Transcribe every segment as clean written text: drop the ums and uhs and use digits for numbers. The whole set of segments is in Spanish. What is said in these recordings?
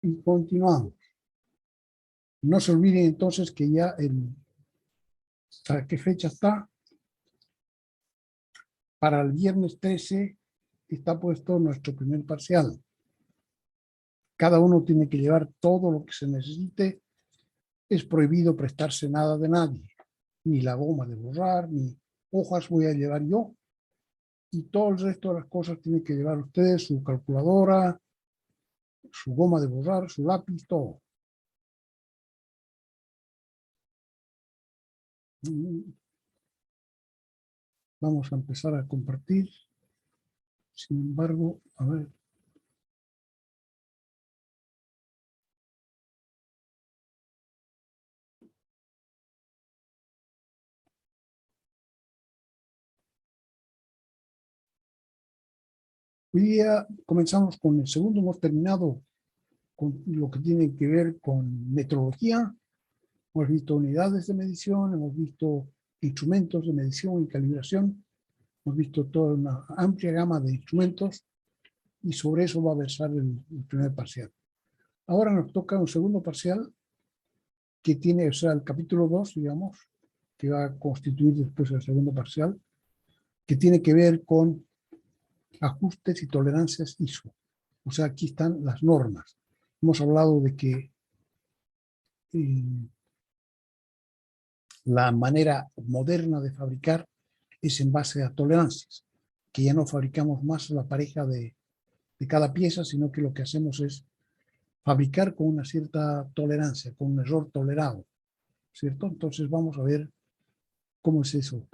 Y continuamos. No se olviden entonces que ya ¿para qué fecha está? Para el viernes 13 está puesto nuestro primer parcial. Cada uno tiene que llevar todo lo que se necesite. Es prohibido prestarse nada de nadie. Ni la goma de borrar, ni hojas voy a llevar yo. Y todo el resto de las cosas tienen que llevar ustedes, su calculadora, su goma de borrar, su lápiz, todo. Vamos a empezar a compartir. Sin embargo, a ver. Hoy día comenzamos con el segundo, hemos terminado con lo que tiene que ver con metrología. Hemos visto unidades de medición, hemos visto instrumentos de medición y calibración, hemos visto toda una amplia gama de instrumentos y sobre eso va a versar el primer parcial. Ahora nos toca un segundo parcial que tiene, o sea, el capítulo 2, digamos, que va a constituir después el segundo parcial, que tiene que ver con ajustes y tolerancias ISO. O sea, aquí están las normas. Hemos hablado de que la manera moderna de fabricar es en base a tolerancias, que ya no fabricamos más la pareja de cada pieza, sino que lo que hacemos es fabricar con una cierta tolerancia, con un error tolerado, ¿cierto? Entonces vamos a ver cómo es eso.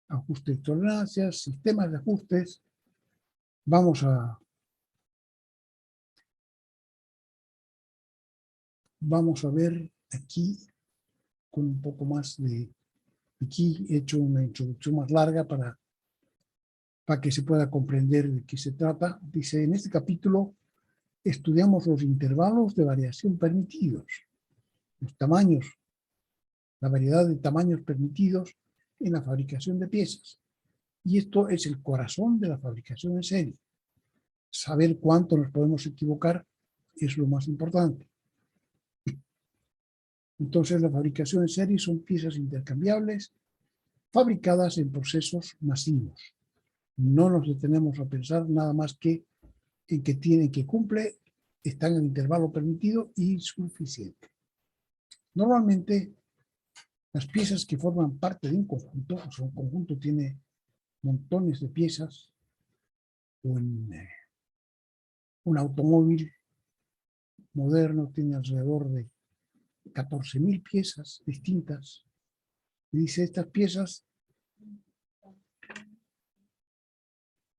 Ajustes y tolerancias, sistemas de ajustes. Vamos a ver aquí con un poco más de... Aquí he hecho una introducción más larga para que se pueda comprender de qué se trata. Dice, en este capítulo estudiamos los intervalos de variación permitidos, los tamaños, la variedad de tamaños permitidos en la fabricación de piezas. Y esto es el corazón de la fabricación en serie. Saber cuánto nos podemos equivocar es lo más importante. Entonces, la fabricación en serie son piezas intercambiables fabricadas en procesos masivos. No nos detenemos a pensar nada más que en que tienen que cumplir, están en el intervalo permitido y suficiente. Normalmente, las piezas que forman parte de un conjunto, o sea, un conjunto tiene montones de piezas, un automóvil moderno tiene alrededor de 14.000 piezas distintas. Y dice, estas piezas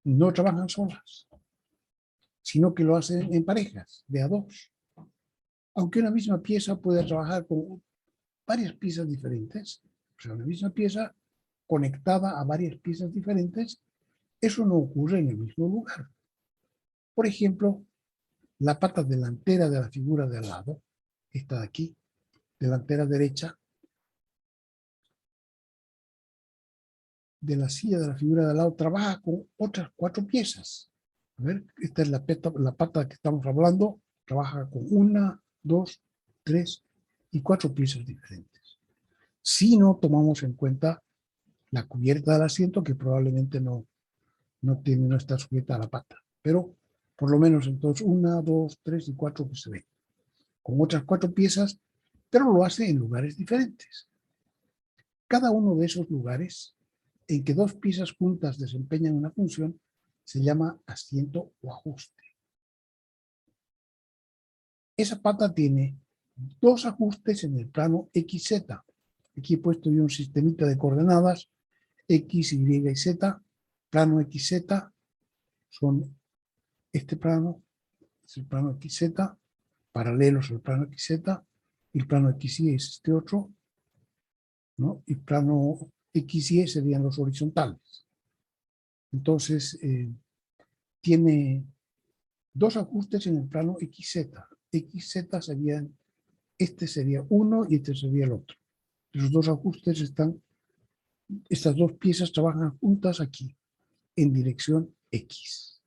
no trabajan solas, sino que lo hacen en parejas, de a dos. Aunque una misma pieza puede trabajar con varias piezas diferentes, o sea, una misma pieza conectada a varias piezas diferentes, eso no ocurre en el mismo lugar. Por ejemplo, la pata delantera de la figura de al lado, esta de aquí, delantera derecha, de la silla de la figura de al lado, trabaja con otras 4 piezas. A ver, esta es la pata que estamos hablando, trabaja con 1, 2, 3 y 4 piezas diferentes. Si no tomamos en cuenta la cubierta del asiento, que probablemente no está sujeta a la pata, pero por lo menos entonces 1, 2, 3 y 4 que se ven, con otras 4 piezas, pero lo hace en lugares diferentes. Cada uno de esos lugares en que 2 piezas juntas desempeñan una función se llama asiento o ajuste. Esa pata tiene 2 ajustes en el plano XZ. Aquí he puesto yo un sistemita de coordenadas X, Y y Z. Plano XZ son este plano, es el plano XZ, paralelos al plano XZ, y el plano XY es este otro, ¿no? Y plano XY serían los horizontales. Entonces, tiene 2 ajustes en el plano XZ. XZ serían, este sería uno y este sería el otro. Los 2 ajustes están, estas 2 piezas trabajan juntas aquí, en dirección X.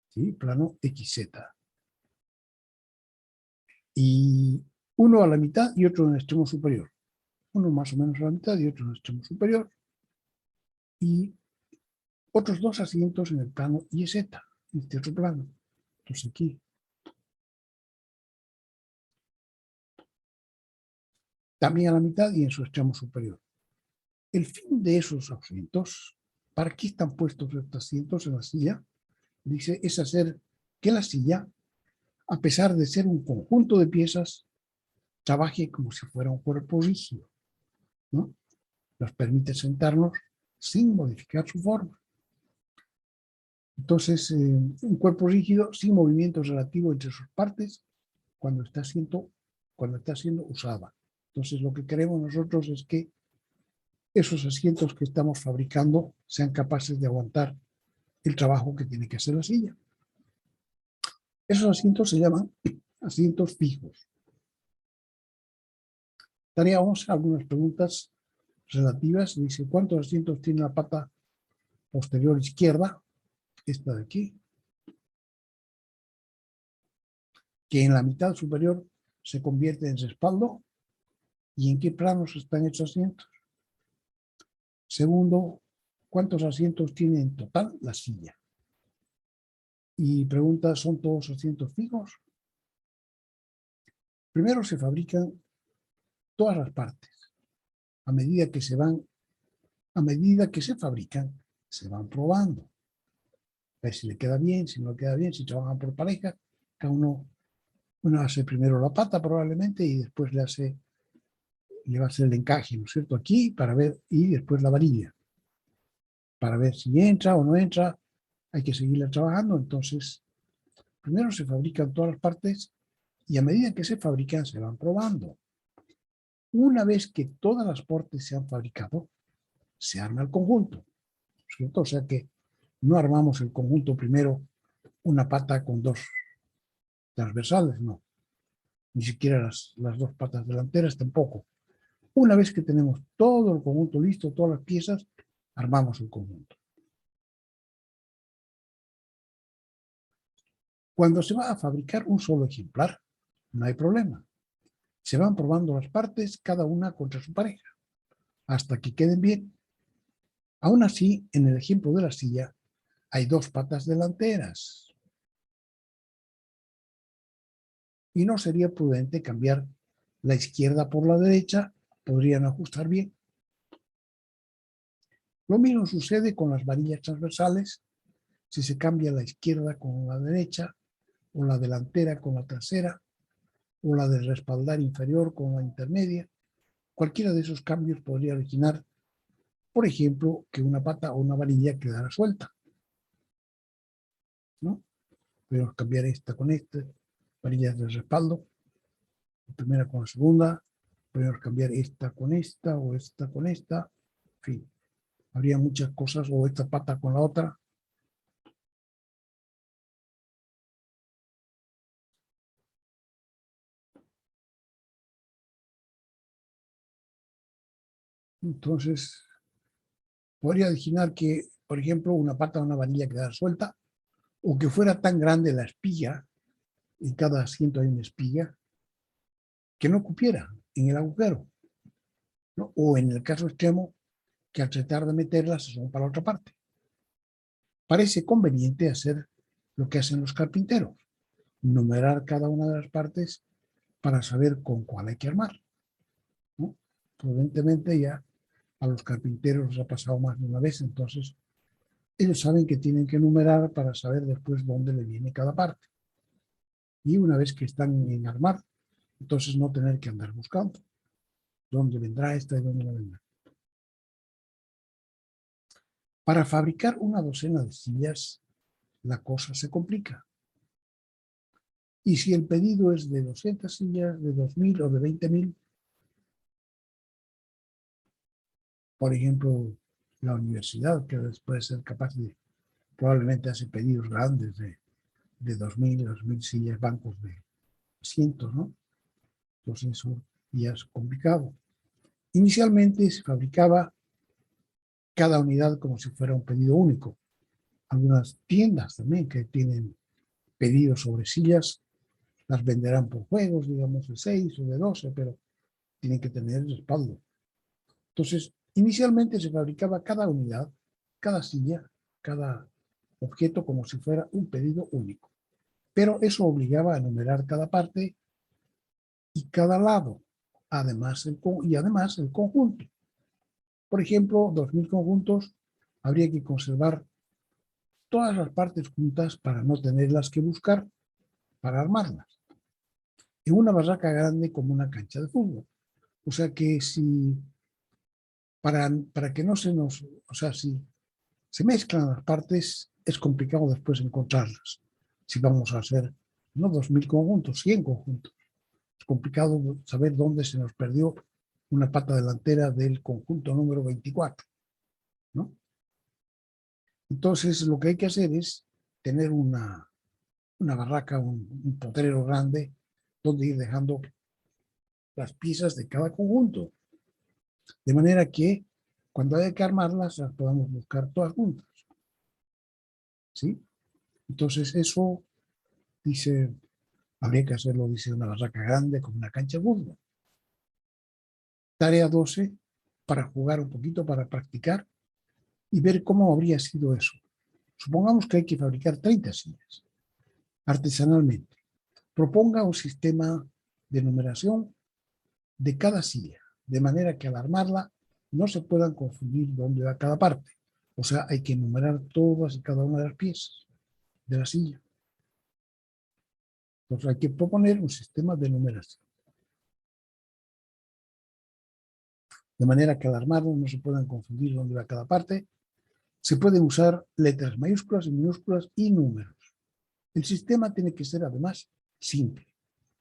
¿Sí? Plano XZ. y uno a la mitad y otro en el extremo superior. Uno más o menos a la mitad y otro en el extremo superior. Y otros dos asientos en el plano YZ, en este otro plano. Entonces aquí. También a la mitad y en su extremo superior. El fin de esos asientos, ¿para qué están puestos estos asientos en la silla? Dice, es hacer que la silla, a pesar de ser un conjunto de piezas, trabaje como si fuera un cuerpo rígido, ¿no? Nos permite sentarnos sin modificar su forma. Entonces, un cuerpo rígido sin movimiento relativo entre sus partes cuando está siendo usada. Entonces, lo que queremos nosotros es que esos asientos que estamos fabricando sean capaces de aguantar el trabajo que tiene que hacer la silla. Esos asientos se llaman asientos fijos. Teníamos algunas preguntas relativas. Dice, ¿cuántos asientos tiene la pata posterior izquierda? Esta de aquí. Que en la mitad superior se convierte en respaldo. ¿Y en qué planos están estos asientos? Segundo, ¿cuántos asientos tiene en total la silla? Y pregunta, ¿son todos asientos fijos? Primero se fabrican todas las partes. A medida que se fabrican, se van probando. A ver si le queda bien, si no le queda bien, si trabajan por pareja, cada uno hace primero la pata probablemente y después le va a hacer el encaje, ¿no es cierto? Aquí para ver, y después la varilla. Para ver si entra o no entra, hay que seguirla trabajando. Entonces, primero se fabrican todas las partes y a medida que se fabrican, se van probando. Una vez que todas las partes se han fabricado, se arma el conjunto, ¿cierto? O sea que no armamos el conjunto primero una pata con dos transversales, no. Ni siquiera las dos patas delanteras tampoco. Una vez que tenemos todo el conjunto listo, todas las piezas, armamos el conjunto. Cuando se va a fabricar un solo ejemplar, no hay problema. Se van probando las partes, cada una contra su pareja, hasta que queden bien. Aún así, en el ejemplo de la silla, hay dos patas delanteras. Y no sería prudente cambiar la izquierda por la derecha, podrían ajustar bien. Lo mismo sucede con las varillas transversales, si se cambia la izquierda con la derecha, o la delantera con la trasera, o la del respaldar inferior con la intermedia. Cualquiera de esos cambios podría originar, por ejemplo, que una pata o una varilla quedara suelta, ¿no? Podemos cambiar esta con esta, varillas de respaldo, la primera con la segunda, podemos cambiar esta con esta, o esta con esta, en fin, habría muchas cosas, o esta pata con la otra. Entonces, podría originar que, por ejemplo, una pata o una varilla quedara suelta, o que fuera tan grande la espiga, en cada asiento hay una espiga, que no cupiera en el agujero, ¿no? O en el caso extremo, que al tratar de meterla se son para la otra parte. Parece conveniente hacer lo que hacen los carpinteros, numerar cada una de las partes para saber con cuál hay que armar, ¿no? Prudentemente ya a los carpinteros les ha pasado más de una vez, entonces ellos saben que tienen que numerar para saber después dónde le viene cada parte. Y una vez que están en armar, entonces no tener que andar buscando dónde vendrá esta y dónde no vendrá. Para fabricar una docena de sillas, la cosa se complica. Y si el pedido es de 200 sillas, de 2.000 o de 20.000, por ejemplo, la universidad, que puede ser capaz de, probablemente hace pedidos grandes de 2.000 sillas, bancos de asientos, ¿no? Entonces eso ya es complicado. Inicialmente se fabricaba cada unidad como si fuera un pedido único. Algunas tiendas también que tienen pedidos sobre sillas las venderán por juegos, digamos, de 6 o de 12, pero tienen que tener respaldo. Entonces, inicialmente se fabricaba cada unidad, cada silla, cada objeto como si fuera un pedido único. Pero eso obligaba a numerar cada parte y cada lado, además el conjunto. Por ejemplo, 2000 conjuntos, habría que conservar todas las partes juntas para no tenerlas que buscar para armarlas. En una barraca grande como una cancha de fútbol. O sea que si, para que no se nos, o sea, si se mezclan las partes, es complicado después encontrarlas. Si vamos a hacer no 2000 conjuntos, 100 conjuntos. Es complicado saber dónde se nos perdió una pata delantera del conjunto número 24, ¿no? Entonces, lo que hay que hacer es tener una barraca, un potrero grande, donde ir dejando las piezas de cada conjunto, de manera que cuando haya que armarlas, las podamos buscar todas juntas, ¿sí? Entonces, eso, dice, habría que hacerlo, dice, una barraca grande, como una cancha de fútbol. Tarea 12, para jugar un poquito, para practicar y ver cómo habría sido eso. Supongamos que hay que fabricar 30 sillas artesanalmente. Proponga un sistema de numeración de cada silla, de manera que al armarla no se puedan confundir dónde va cada parte. O sea, hay que numerar todas y cada una de las piezas de la silla. Entonces hay que proponer un sistema de numeración. De manera que al armarlo no se puedan confundir dónde va cada parte. Se pueden usar letras mayúsculas y minúsculas y números. El sistema tiene que ser además simple,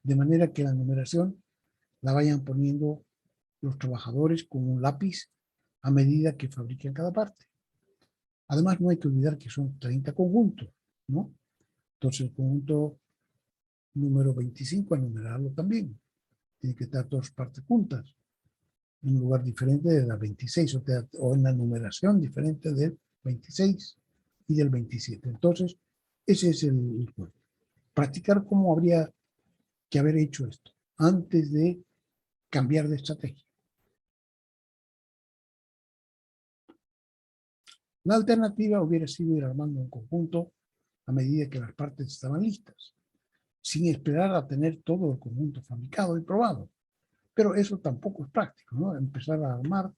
de manera que la numeración la vayan poniendo los trabajadores con un lápiz a medida que fabriquen cada parte. Además, no hay que olvidar que son 30 conjuntos, ¿no? Entonces, el conjunto número 25, a numerarlo también. Tiene que estar todas partes juntas, en un lugar diferente de la 26, o en la numeración diferente del 26 y del 27. Entonces, ese es el juego. Practicar cómo habría que haber hecho esto antes de cambiar de estrategia. La alternativa hubiera sido ir armando un conjunto a medida que las partes estaban listas, sin esperar a tener todo el conjunto fabricado y probado. Pero eso tampoco es práctico, ¿no? Empezar a armar,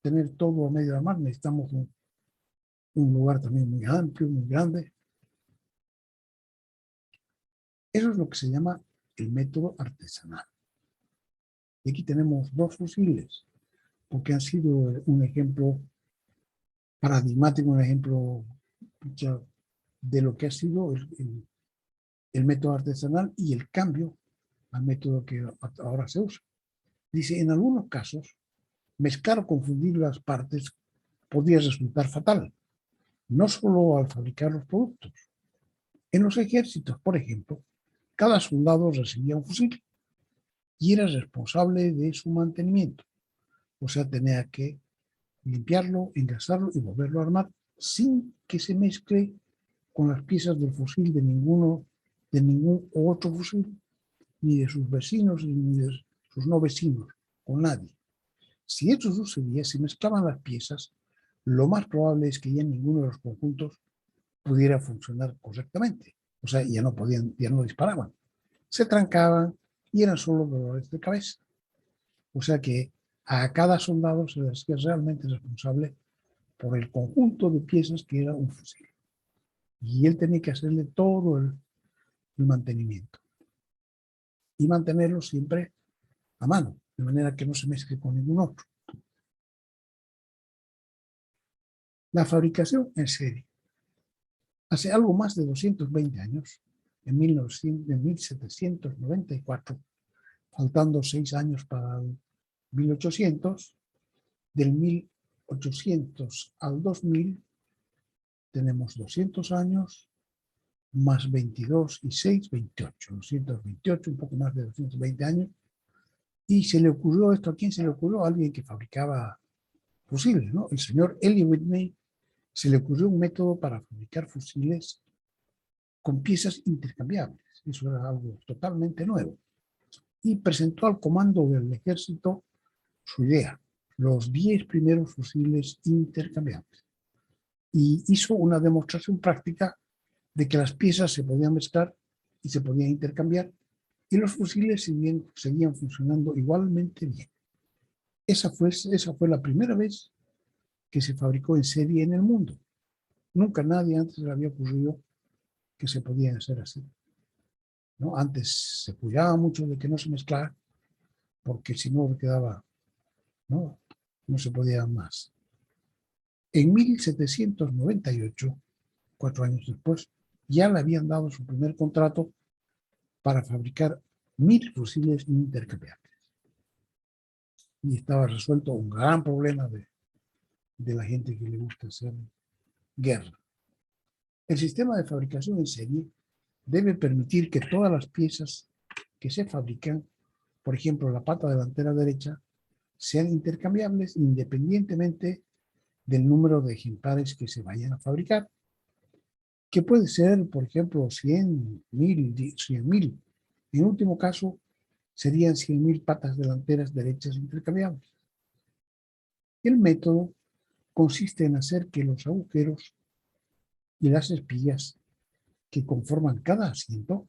tener todo a medio armar, necesitamos un lugar también muy amplio, muy grande. Eso es lo que se llama el método artesanal. Y aquí tenemos dos fusiles, porque han sido un ejemplo paradigmático, un ejemplo de lo que ha sido el método artesanal y el cambio al método que ahora se usa. Dice, en algunos casos, mezclar o confundir las partes podría resultar fatal, no solo al fabricar los productos. En los ejércitos, por ejemplo, cada soldado recibía un fusil y era responsable de su mantenimiento. O sea, tenía que limpiarlo, engrasarlo y volverlo a armar sin que se mezcle con las piezas del fusil de ningún otro fusil, ni de sus vecinos, ni de sus no vecinos, con nadie. Si esto sucedía, si mezclaban las piezas, lo más probable es que ya ninguno de los conjuntos pudiera funcionar correctamente. O sea, ya no disparaban. Se trancaban y eran solo dolores de cabeza. O sea que a cada soldado se le hacía realmente responsable por el conjunto de piezas que era un fusil. Y él tenía que hacerle todo el mantenimiento. Y mantenerlo siempre a mano, de manera que no se mezcle con ningún otro. La fabricación en serie. Hace algo más de 220 años, en 1794, faltando 6 años para el 1800, del 1800 al 2000, tenemos 200 años, más 22 y 6, 28, 228, un poco más de 220 años, y se le ocurrió esto, ¿a quién se le ocurrió? A alguien que fabricaba fusiles, ¿no? El señor Eli Whitney se le ocurrió un método para fabricar fusiles con piezas intercambiables. Eso era algo totalmente nuevo. Y presentó al comando del ejército su idea, los 10 primeros fusiles intercambiables. Y hizo una demostración práctica de que las piezas se podían mezclar y se podían intercambiar, y los fusiles seguían funcionando igualmente bien. Esa fue la primera vez que se fabricó en serie en el mundo. Nunca nadie antes le había ocurrido que se podían hacer así, ¿no? Antes se cuidaba mucho de que no se mezclara, porque si no quedaba, ¿no? No se podía más. En 1798, 4 años después, ya le habían dado su primer contrato para fabricar 1000 fusiles intercambiables. Y estaba resuelto un gran problema de la gente que le gusta hacer guerra. El sistema de fabricación en serie debe permitir que todas las piezas que se fabrican, por ejemplo, la pata delantera derecha, sean intercambiables independientemente del número de ejemplares que se vayan a fabricar, que puede ser, por ejemplo, 100, 1000, 100.000. En último caso, serían 100.000 patas delanteras derechas intercambiables. El método consiste en hacer que los agujeros y las espillas que conforman cada asiento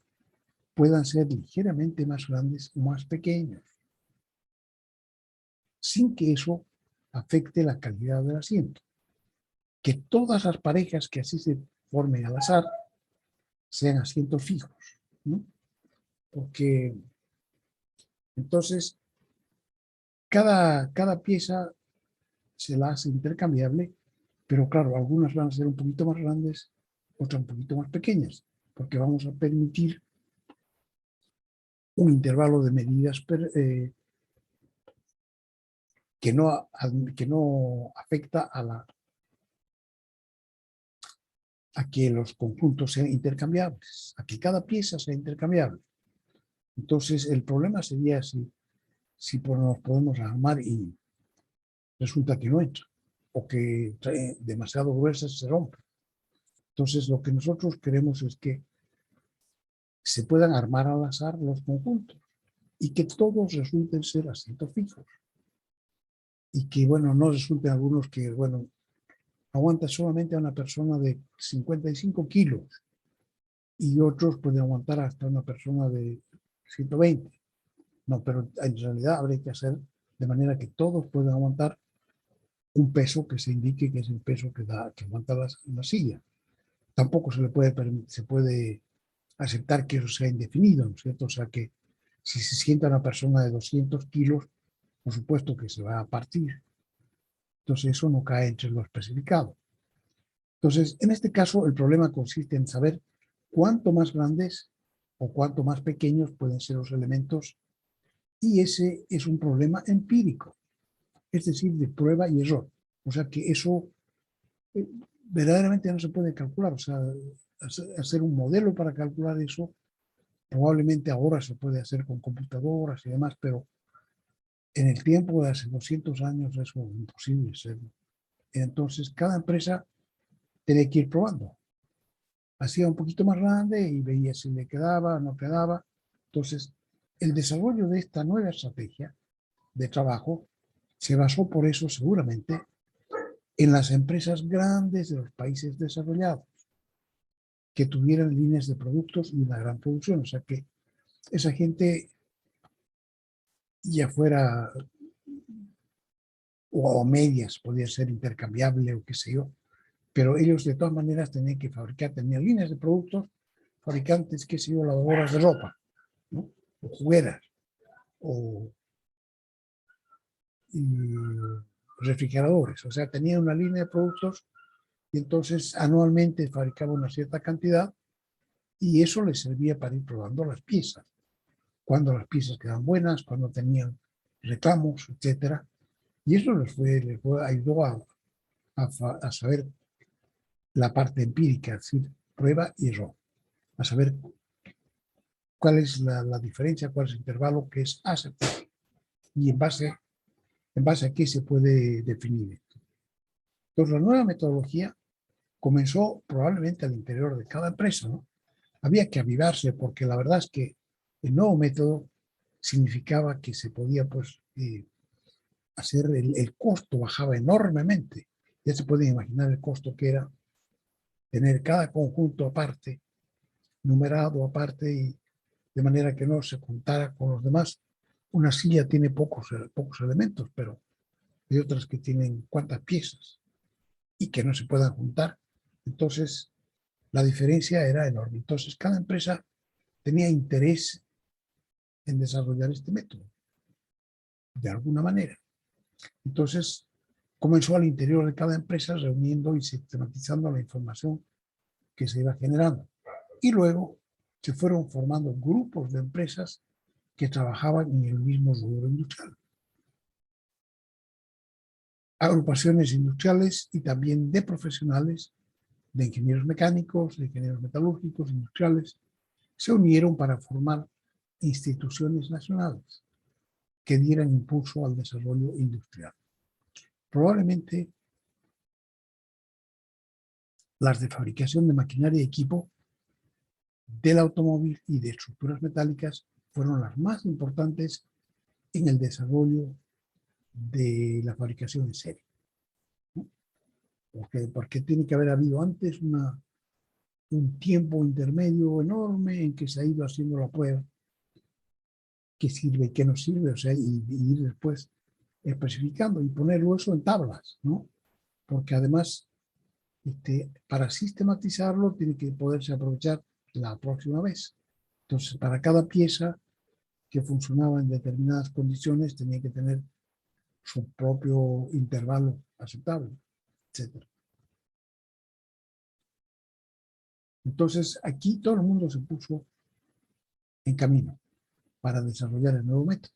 puedan ser ligeramente más grandes o más pequeños, sin que eso afecte la calidad del asiento. Que todas las parejas que así se formen al azar sean asientos fijos, ¿no? Porque entonces cada pieza se la hace intercambiable, pero claro, algunas van a ser un poquito más grandes, otras un poquito más pequeñas, porque vamos a permitir un intervalo de medidas que no afecta a que los conjuntos sean intercambiables, a que cada pieza sea intercambiable. Entonces, el problema sería si nos podemos armar y resulta que no entra, o que trae demasiado gruesas y se rompe. Entonces, lo que nosotros queremos es que se puedan armar al azar los conjuntos y que todos resulten ser asientos fijos. Y que, bueno, no resulten algunos que, bueno, aguanta solamente a una persona de 55 kilos y otros pueden aguantar hasta una persona de 120. No, pero en realidad habría que hacer de manera que todos puedan aguantar un peso que se indique que es el peso que aguanta la silla. Tampoco se puede aceptar que eso sea indefinido, ¿no es cierto? O sea que si se sienta una persona de 200 kilos, por supuesto que se va a partir. Entonces eso no cae entre lo especificado. Entonces, en este caso, el problema consiste en saber cuánto más grandes o cuánto más pequeños pueden ser los elementos, y ese es un problema empírico, es decir, de prueba y error. O sea que eso verdaderamente no se puede calcular. O sea, hacer un modelo para calcular eso, probablemente ahora se puede hacer con computadoras y demás, pero en el tiempo de hace 200 años eso es imposible hacerlo. Entonces, cada empresa tiene que ir probando. Hacía un poquito más grande y veía si le quedaba, no quedaba. Entonces, el desarrollo de esta nueva estrategia de trabajo se basó por eso seguramente en las empresas grandes de los países desarrollados, que tuvieran líneas de productos y una gran producción. O sea que esa gente, ya fuera o a medias, podía ser intercambiable o qué sé yo, pero ellos de todas maneras tenían que fabricar, tenían líneas de productos, fabricantes, qué sé yo, lavadoras de ropa, ¿no? O jugueras, o refrigeradores. O sea, tenían una línea de productos y entonces anualmente fabricaban una cierta cantidad y eso les servía para ir probando las piezas. Cuando las piezas quedaban buenas, cuando tenían reclamos, etcétera. Y eso ayudó a saber la parte empírica, es decir, prueba y error, a saber cuál es la diferencia, cuál es el intervalo que es aceptable y en base a qué se puede definir esto. Entonces, la nueva metodología comenzó probablemente al interior de cada empresa, ¿no? había que avivarse porque la verdad es que el nuevo método significaba que se podía pues hacer, el costo bajaba enormemente. Ya se pueden imaginar el costo que era tener cada conjunto aparte, numerado aparte, y de manera que no se juntara con los demás. Una silla tiene pocos elementos, pero hay otras que tienen cuantas piezas y que no se puedan juntar. Entonces, la diferencia era enorme. Entonces, cada empresa tenía interés en desarrollar este método, de alguna manera. Entonces, comenzó al interior de cada empresa reuniendo y sistematizando la información que se iba generando. Y luego se fueron formando grupos de empresas que trabajaban en el mismo rubro industrial. Agrupaciones industriales y también de profesionales, de ingenieros mecánicos, de ingenieros metalúrgicos, industriales, se unieron para formar instituciones nacionales que dieran impulso al desarrollo industrial. Probablemente las de fabricación de maquinaria y equipo del automóvil y de estructuras metálicas fueron las más importantes en el desarrollo de la fabricación en serie. ¿No? Porque tiene que haber habido antes un tiempo intermedio enorme en que se ha ido haciendo la prueba, qué sirve y qué no sirve, o sea, y ir después especificando y ponerlo eso en tablas, ¿no? Porque además, para sistematizarlo, tiene que poderse aprovechar la próxima vez. Entonces, para cada pieza que funcionaba en determinadas condiciones, tenía que tener su propio intervalo aceptable, etc. Entonces, aquí todo el mundo se puso en camino para desarrollar el nuevo método.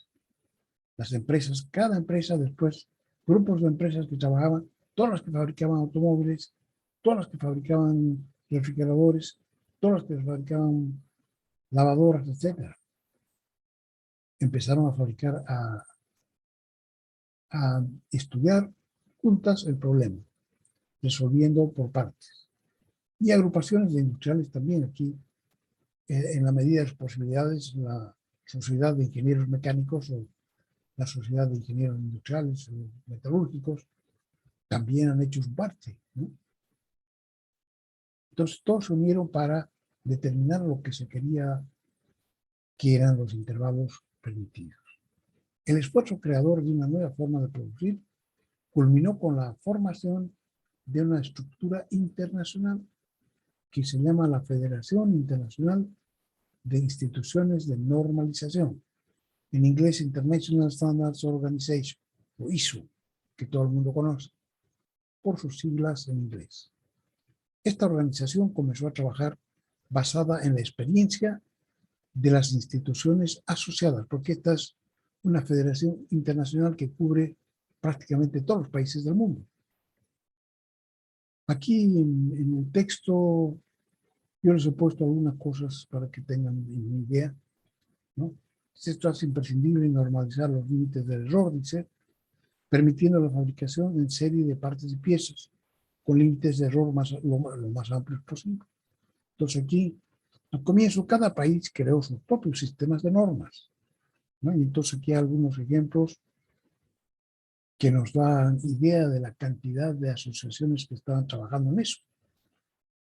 Las empresas, cada empresa después, grupos de empresas que trabajaban, todas las que fabricaban automóviles, todas las que fabricaban refrigeradores, todas las que fabricaban lavadoras, etc. Empezaron a fabricar, a estudiar juntas el problema, resolviendo por partes. Y agrupaciones de industriales también. Aquí, en la medida de sus posibilidades, la Sociedad de Ingenieros Mecánicos o la Sociedad de Ingenieros Industriales o Metalúrgicos también han hecho su parte, ¿no? Entonces, todos se unieron para determinar lo que se quería que eran los intervalos permitidos. El esfuerzo creador de una nueva forma de producir culminó con la formación de una estructura internacional que se llama la Federación Internacional de Instituciones de Normalización, en inglés International Standards Organization, o ISO, que todo el mundo conoce, por sus siglas en inglés. Esta organización comenzó a trabajar basada en la experiencia de las instituciones asociadas, porque esta es una federación internacional que cubre prácticamente todos los países del mundo. Aquí en el texto yo les he puesto algunas cosas para que tengan una idea, ¿no? Esto hace imprescindible normalizar los límites del error, dice, permitiendo la fabricación en serie de partes y piezas, con límites de error lo más amplios posible. Entonces aquí, al comienzo, cada país creó sus propios sistemas de normas, ¿no? Y entonces aquí hay algunos ejemplos que nos dan idea de la cantidad de asociaciones que estaban trabajando en eso.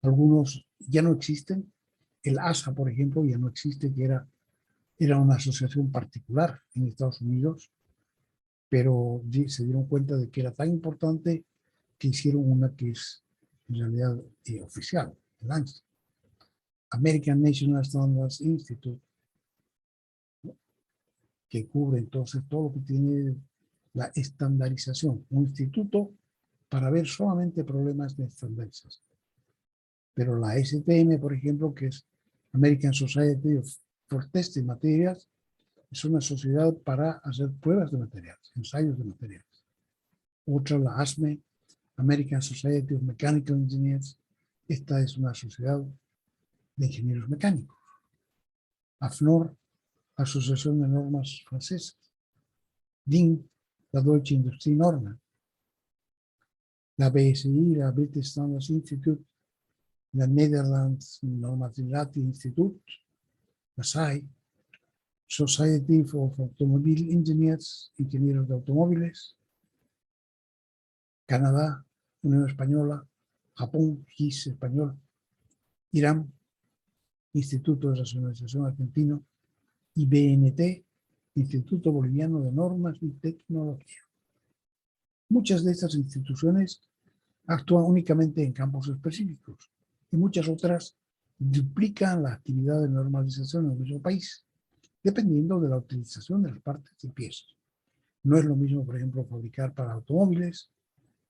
Algunos ya no existen. El ASA, por ejemplo, ya no existe, que era una asociación particular en Estados Unidos, pero se dieron cuenta de que era tan importante que hicieron una que es en realidad oficial, el ANSI, American National Standards Institute, que cubre entonces todo lo que tiene la estandarización, un instituto para ver solamente problemas de estandarización. Pero la STM, por ejemplo, que es American Society for Testing Materials, es una sociedad para hacer pruebas de materiales, ensayos de materiales. Otra, la ASME, American Society of Mechanical Engineers, esta es una sociedad de ingenieros mecánicos. AFNOR, Asociación de Normas Francesas. DIN, la Deutsche Industrienormen. La BSI, la British Standards Institute, la Netherlands Normatividad Institute, la SAI, Society of Automobile Engineers, ingenieros de automóviles, Canadá, Unión Española, Japón, GIS español, Irán, Instituto de Racionalización Argentino, IBNT, Instituto Boliviano de Normas y Tecnología. Muchas de estas instituciones actúan únicamente en campos específicos y muchas otras duplican la actividad de normalización en el mismo país, dependiendo de la utilización de las partes y piezas. No es lo mismo, por ejemplo, fabricar para automóviles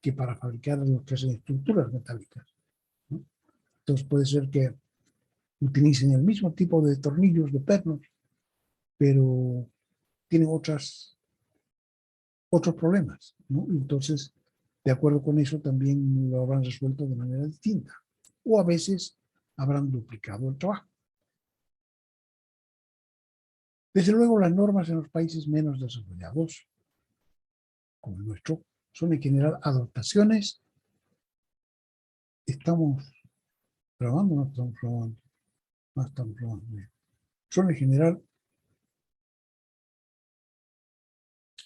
que para fabricar lo que hacen estructuras metálicas, ¿no? Entonces puede ser que utilicen el mismo tipo de tornillos, de pernos, pero tienen otros problemas, ¿no? Entonces, de acuerdo con eso, también lo habrán resuelto de manera distinta. O a veces habrán duplicado el trabajo. Desde luego, las normas en los países menos desarrollados, como el nuestro, son en general adaptaciones. ¿Estamos grabando o no estamos grabando? No estamos grabando. Son en general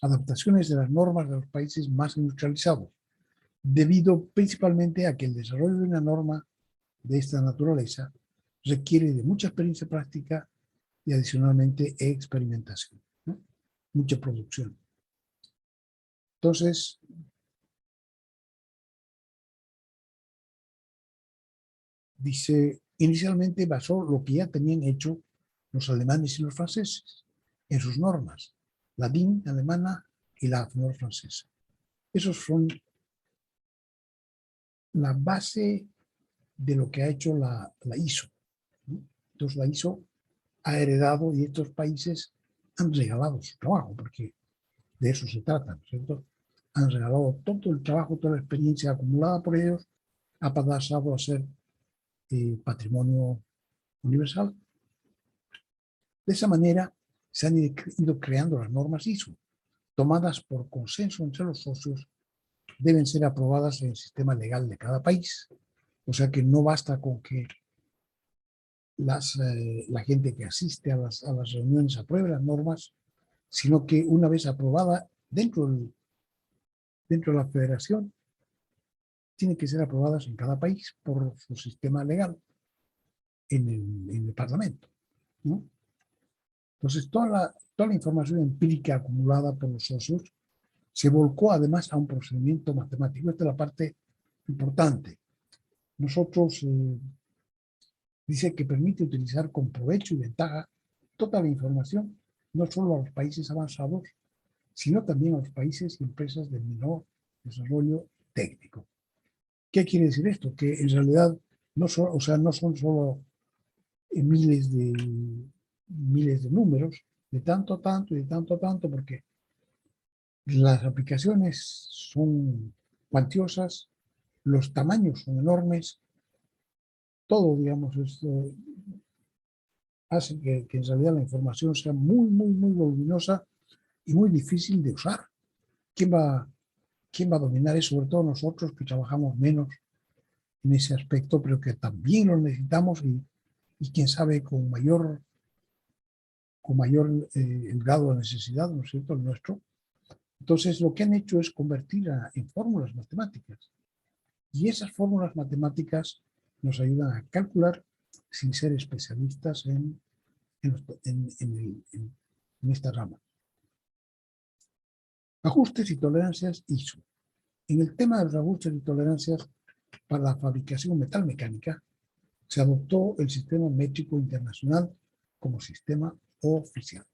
adaptaciones de las normas de los países más industrializados, debido principalmente a que el desarrollo de una norma de esta naturaleza requiere de mucha experiencia práctica y adicionalmente experimentación, ¿no? Mucha producción. Entonces, dice, inicialmente basó lo que ya tenían hecho los alemanes y los franceses en sus normas, la DIN alemana y la AFNOR francesa. Esos son la base de lo que ha hecho la ISO, ¿no? Entonces la ISO ha heredado y estos países han regalado su trabajo, porque de eso se trata, ¿no es cierto? Han regalado todo el trabajo, toda la experiencia acumulada por ellos, ha pasado a ser patrimonio universal. De esa manera se han ido creando las normas ISO, tomadas por consenso entre los socios, deben ser aprobadas en el sistema legal de cada país. O sea que no basta con que la gente que asiste a las reuniones apruebe las normas, sino que una vez aprobada dentro de la federación, tienen que ser aprobadas en cada país por su sistema legal en el Parlamento, ¿no? Entonces, toda la información empírica acumulada por los socios se volcó además a un procedimiento matemático. Esta es la parte importante. Nosotros, dice que permite utilizar con provecho y ventaja toda la información, no solo a los países avanzados, sino también a los países y empresas de menor desarrollo técnico. ¿Qué quiere decir esto? Que en realidad no son solo miles de números, de tanto a tanto y de tanto a tanto, porque las aplicaciones son cuantiosas, los tamaños son enormes, todo, digamos, hace que en realidad la información sea muy, muy, muy voluminosa y muy difícil de usar. ¿Quién va a dominar eso? Sobre todo nosotros que trabajamos menos en ese aspecto, pero que también lo necesitamos y quién sabe con mayor grado de necesidad, ¿no es cierto?, el nuestro. Entonces, lo que han hecho es convertir en fórmulas matemáticas. Y esas fórmulas matemáticas nos ayudan a calcular sin ser especialistas en esta rama. Ajustes y tolerancias ISO. En el tema de los ajustes y tolerancias para la fabricación metalmecánica, se adoptó el sistema métrico internacional como sistema oficial.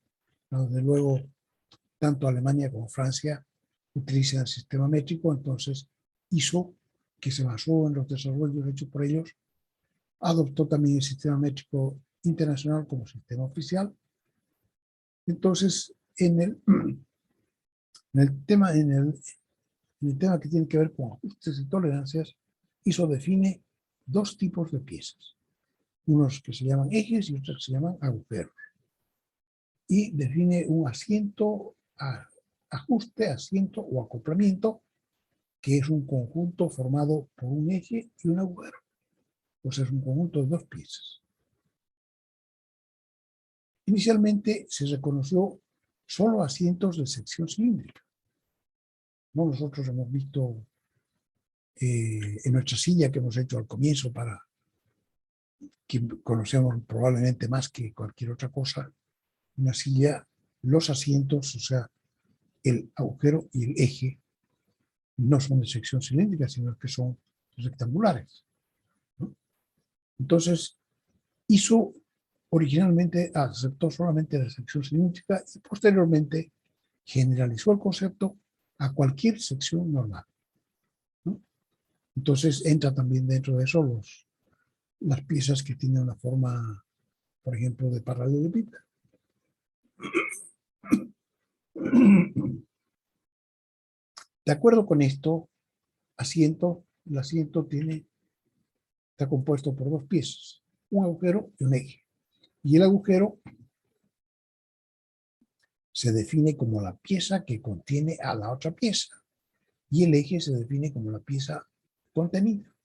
Desde luego, tanto Alemania como Francia utilizan el sistema métrico, entonces ISO, que se basó en los desarrollos hechos por ellos, adoptó también el sistema métrico internacional como sistema oficial. Entonces, en el tema que tiene que ver con ajustes y tolerancias, ISO define dos tipos de piezas, unos que se llaman ejes y otros que se llaman agujeros, y define un ajuste, asiento o acoplamiento, que es un conjunto formado por un eje y un agujero. O sea, es un conjunto de dos piezas. Inicialmente se reconoció solo asientos de sección cilíndrica. ¿No? Nosotros hemos visto en nuestra silla que hemos hecho al comienzo, para que conocemos probablemente más que cualquier otra cosa, una silla, los asientos, o sea, el agujero y el eje, no son de sección cilíndrica, sino que son rectangulares, ¿no? Entonces, originalmente aceptó solamente la sección cilíndrica y posteriormente generalizó el concepto a cualquier sección normal, ¿no? Entonces entra también dentro de eso las piezas que tienen una forma, por ejemplo, de paralelepípedo. De acuerdo con esto, el asiento está compuesto por dos piezas, un agujero y un eje. Y el agujero se define como la pieza que contiene a la otra pieza, y el eje se define como la pieza contenida.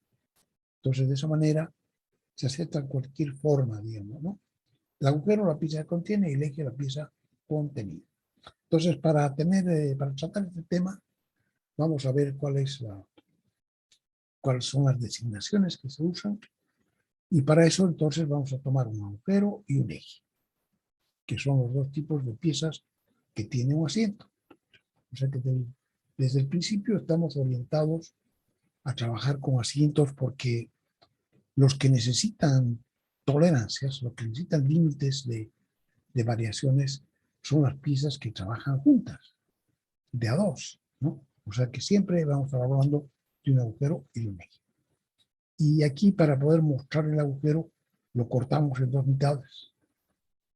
Entonces, de esa manera se acepta cualquier forma, digamos, ¿no? El agujero, la pieza que contiene, y el eje, la pieza contenida. Entonces, para tratar este tema, vamos a ver cuáles son las designaciones que se usan, y para eso entonces vamos a tomar un agujero y un eje, que son los dos tipos de piezas que tienen un asiento. O sea que desde el principio estamos orientados a trabajar con asientos, porque los que necesitan tolerancias, los que necesitan límites de variaciones, son las piezas que trabajan juntas, de a dos, ¿no? O sea que siempre vamos a estar hablando de un agujero y de un eje. Y aquí, para poder mostrar el agujero, lo cortamos en dos mitades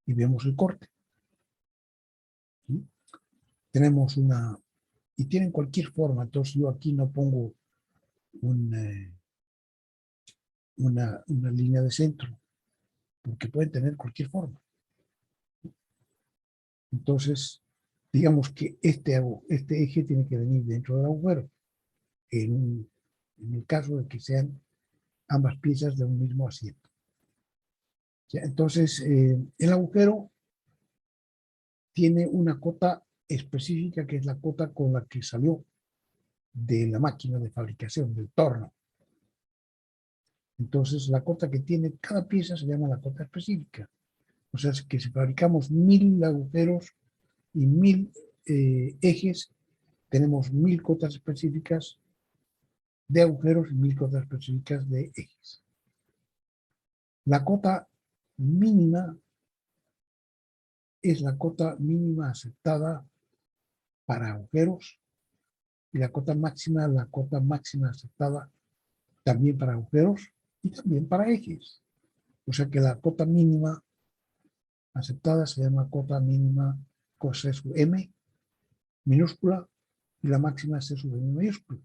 y vemos el corte, ¿sí? Tenemos y tienen cualquier forma. Entonces yo aquí no pongo una línea de centro, porque pueden tener cualquier forma. Entonces, digamos que este eje tiene que venir dentro del agujero, en el caso de que sean ambas piezas de un mismo asiento. ¿Ya? Entonces, el agujero tiene una cota específica, que es la cota con la que salió de la máquina de fabricación, del torno. Entonces, la cota que tiene cada pieza se llama la cota específica. O sea, que si fabricamos 1000 agujeros y 1000 ejes, tenemos 1000 cotas específicas de agujeros y 1000 cotas específicas de ejes. La cota mínima es la cota mínima aceptada para agujeros, y la cota máxima aceptada también para agujeros y también para ejes. O sea que la cota mínima aceptada se llama cota mínima con C sub M minúscula, y la máxima C sub M mayúscula.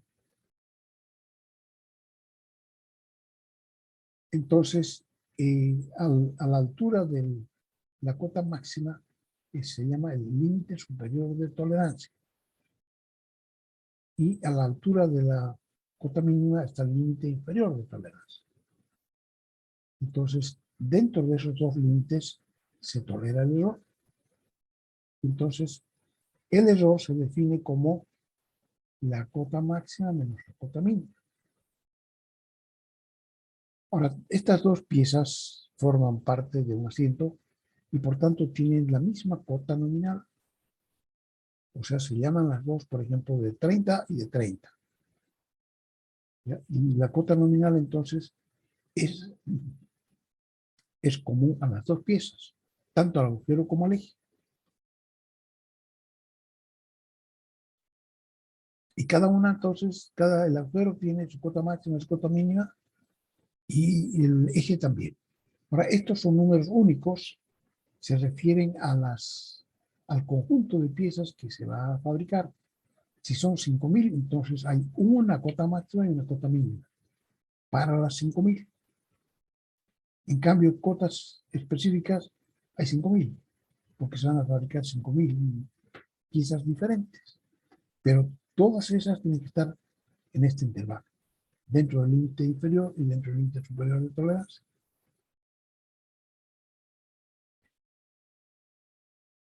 Entonces, a la altura de la cota máxima, se llama el límite superior de tolerancia. Y a la altura de la cota mínima está el límite inferior de tolerancia. Entonces, dentro de esos dos límites se tolera el error. Entonces, el error se define como la cota máxima menos la cota mínima. Ahora, estas dos piezas forman parte de un asiento y por tanto tienen la misma cota nominal. O sea, se llaman las dos, por ejemplo, de 30 y de 30. ¿Ya? Y la cota nominal entonces es común a las dos piezas, tanto al agujero como al eje. Y cada una entonces, el agujero tiene su cota máxima, su cota mínima, y el eje también. Ahora, estos son números únicos, se refieren al conjunto de piezas que se va a fabricar. Si son 5000, entonces hay una cota máxima y una cota mínima para las 5000. En cambio, cotas específicas hay 5000, porque se van a fabricar 5000 piezas diferentes. Pero todas esas tienen que estar en este intervalo. dentro del límite inferior y dentro del límite superior de tolerancia.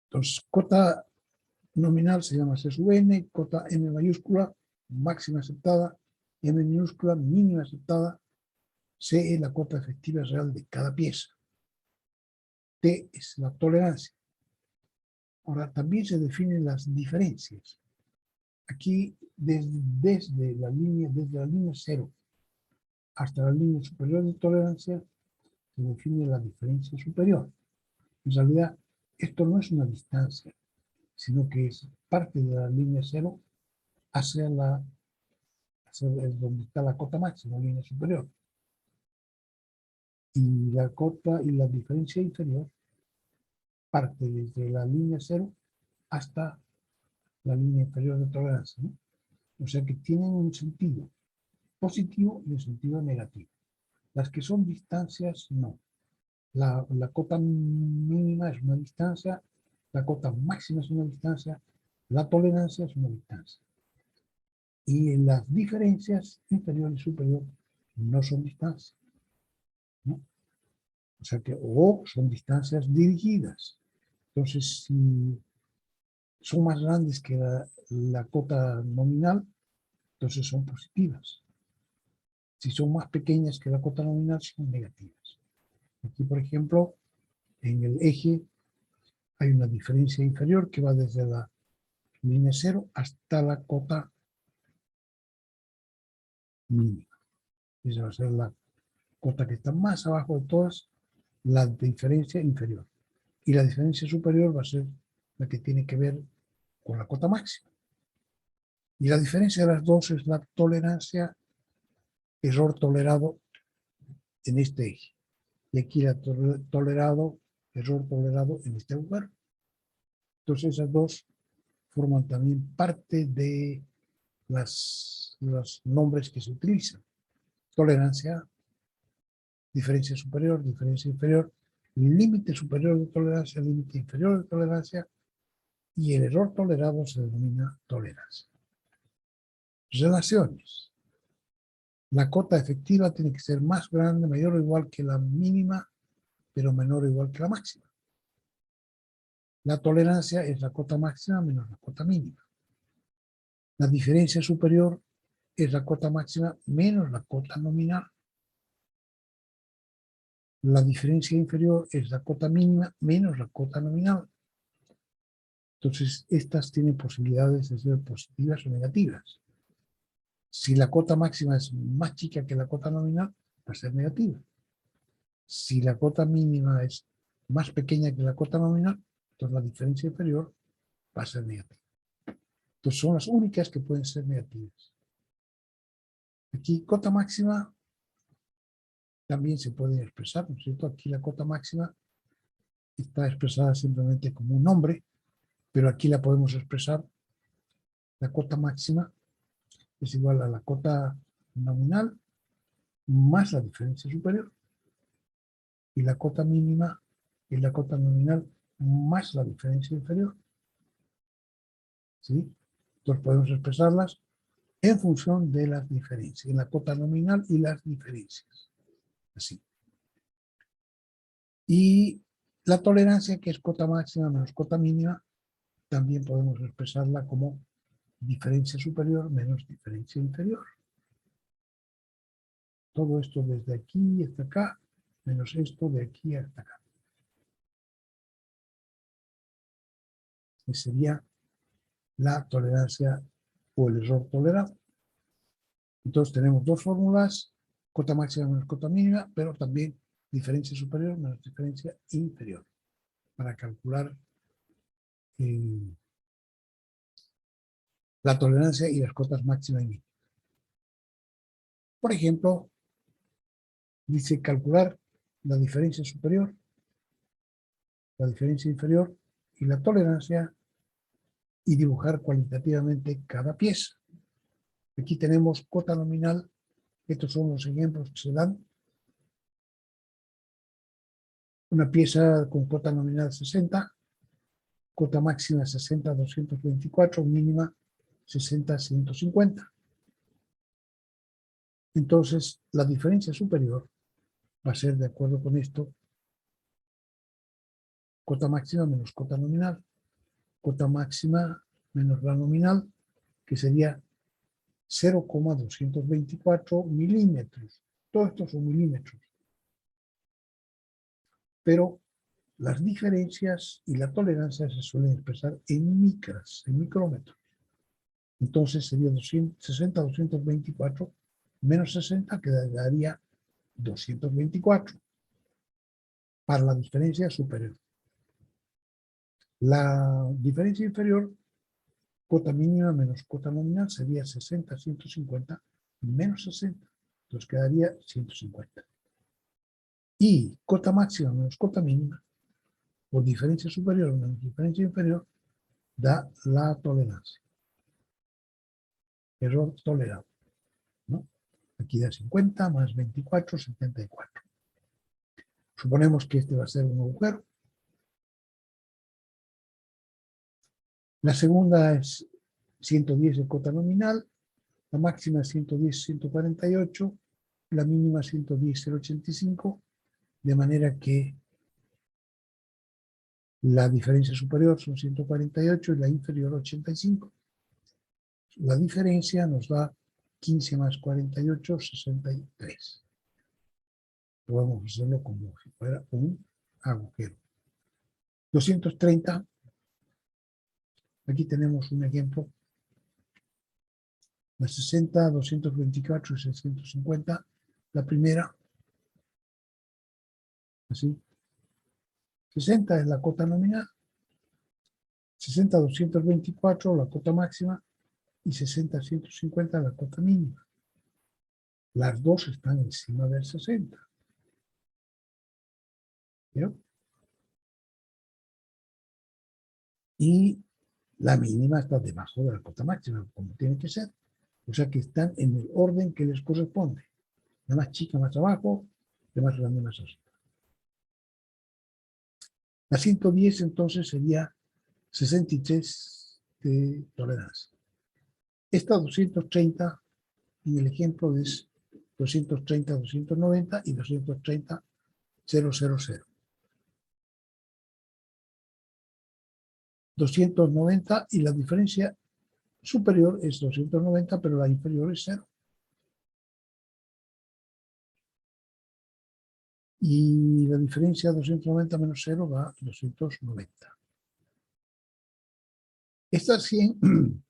Entonces, cota nominal se llama C sub n, cota m mayúscula, máxima aceptada, m minúscula, mínima aceptada, C es la cota efectiva real de cada pieza. T es la tolerancia. Ahora, también se definen las diferencias. Aquí, desde la línea 0 hasta la línea superior de tolerancia, se define la diferencia superior. En realidad, esto no es una distancia, sino que es parte de la línea 0 hacia donde está la cota máxima, la línea superior. Y la cota y la diferencia inferior parte desde la línea 0 hasta la línea inferior de tolerancia, ¿no? O sea que tienen un sentido positivo y un sentido negativo. Las que son distancias, no. La cota mínima es una distancia, la cota máxima es una distancia, la tolerancia es una distancia. Y en las diferencias inferior y superior no son distancias, ¿no? O sea que o son distancias dirigidas. Entonces, si son más grandes que la cota nominal, entonces son positivas. Si son más pequeñas que la cota nominal, son negativas. Aquí, por ejemplo, en el eje hay una diferencia inferior que va desde la línea 0 hasta la cota mínima. Esa va a ser la cota que está más abajo de todas, la diferencia inferior. Y la diferencia superior va a ser la que tiene que ver con la cota máxima. Y la diferencia de las dos es la tolerancia, error tolerado en este eje. Y aquí la error tolerado en este lugar. Entonces esas dos forman también parte de los nombres que se utilizan. Tolerancia, diferencia superior, diferencia inferior, límite superior de tolerancia, límite inferior de tolerancia, y el error tolerado se denomina tolerancia. Relaciones. La cota efectiva tiene que ser más grande, mayor o igual que la mínima, pero menor o igual que la máxima. La tolerancia es la cota máxima menos la cota mínima. La diferencia superior es la cota máxima menos la cota nominal. La diferencia inferior es la cota mínima menos la cota nominal. Entonces, estas tienen posibilidades de ser positivas o negativas. Si la cota máxima es más chica que la cota nominal, va a ser negativa. Si la cota mínima es más pequeña que la cota nominal, entonces la diferencia inferior va a ser negativa. Entonces son las únicas que pueden ser negativas. Aquí cota máxima también se puede expresar, ¿no es cierto? Aquí la cota máxima está expresada simplemente como un nombre, pero aquí la podemos expresar, la cota máxima es igual a la cota nominal más la diferencia superior. Y la cota mínima es la cota nominal más la diferencia inferior. ¿Sí? Entonces podemos expresarlas en función de las diferencias, la cota nominal y las diferencias. Así. Y la tolerancia, que es cota máxima menos cota mínima, también podemos expresarla como diferencia superior menos diferencia inferior. Todo esto desde aquí hasta acá, menos esto de aquí hasta acá. Que sería la tolerancia o el error tolerado. Entonces tenemos dos fórmulas, cota máxima menos cota mínima, pero también diferencia superior menos diferencia inferior, para calcular la tolerancia y las cotas máxima y mínima. Por ejemplo, dice calcular la diferencia superior, la diferencia inferior y la tolerancia y dibujar cualitativamente cada pieza. Aquí tenemos cota nominal, estos son los ejemplos que se dan. Una pieza con cota nominal 60, cota máxima 60-224, mínima 60-150. Entonces, la diferencia superior va a ser, de acuerdo con esto, cota máxima menos cota nominal. Cota máxima menos la nominal, que sería 0,224 milímetros. Todo esto son milímetros. Pero las diferencias y la tolerancia se suelen expresar en micras, en micrómetros. Entonces sería 60, 224 menos 60, que daría 224 para la diferencia superior. La diferencia inferior, cota mínima menos cota nominal, sería 60, 150 menos 60. Entonces quedaría 150. Y cota máxima menos cota mínima, por diferencia superior menos diferencia inferior, da la tolerancia. Error tolerado, ¿no? Aquí da 50 más 24, 74. Suponemos que este va a ser un agujero. La segunda es 110 de cota nominal, la máxima es 110, 148, la mínima 110, 0,85, de manera que la diferencia superior son 148 y la inferior 85. La diferencia nos da 15 más 48, 63. Vamos a hacerlo como si fuera un agujero. 230. Aquí tenemos un ejemplo. La 60, 224 y 650. La primera, así. 60 es la cota nominal. 60, 224 la cota máxima. Y 60, 150 la cota mínima. Las dos están encima del 60. ¿Vio? Y la mínima está debajo de la cota máxima, como tiene que ser. O sea que están en el orden que les corresponde. La más chica más abajo, la más grande más arriba. La 110 entonces sería 63 de tolerancia. Esta 230 en el ejemplo es 230, 290 y 230, 000. 290 y la diferencia superior es 290, pero la inferior es 0. Y la diferencia 290 menos 0 da a 290. Esta 100,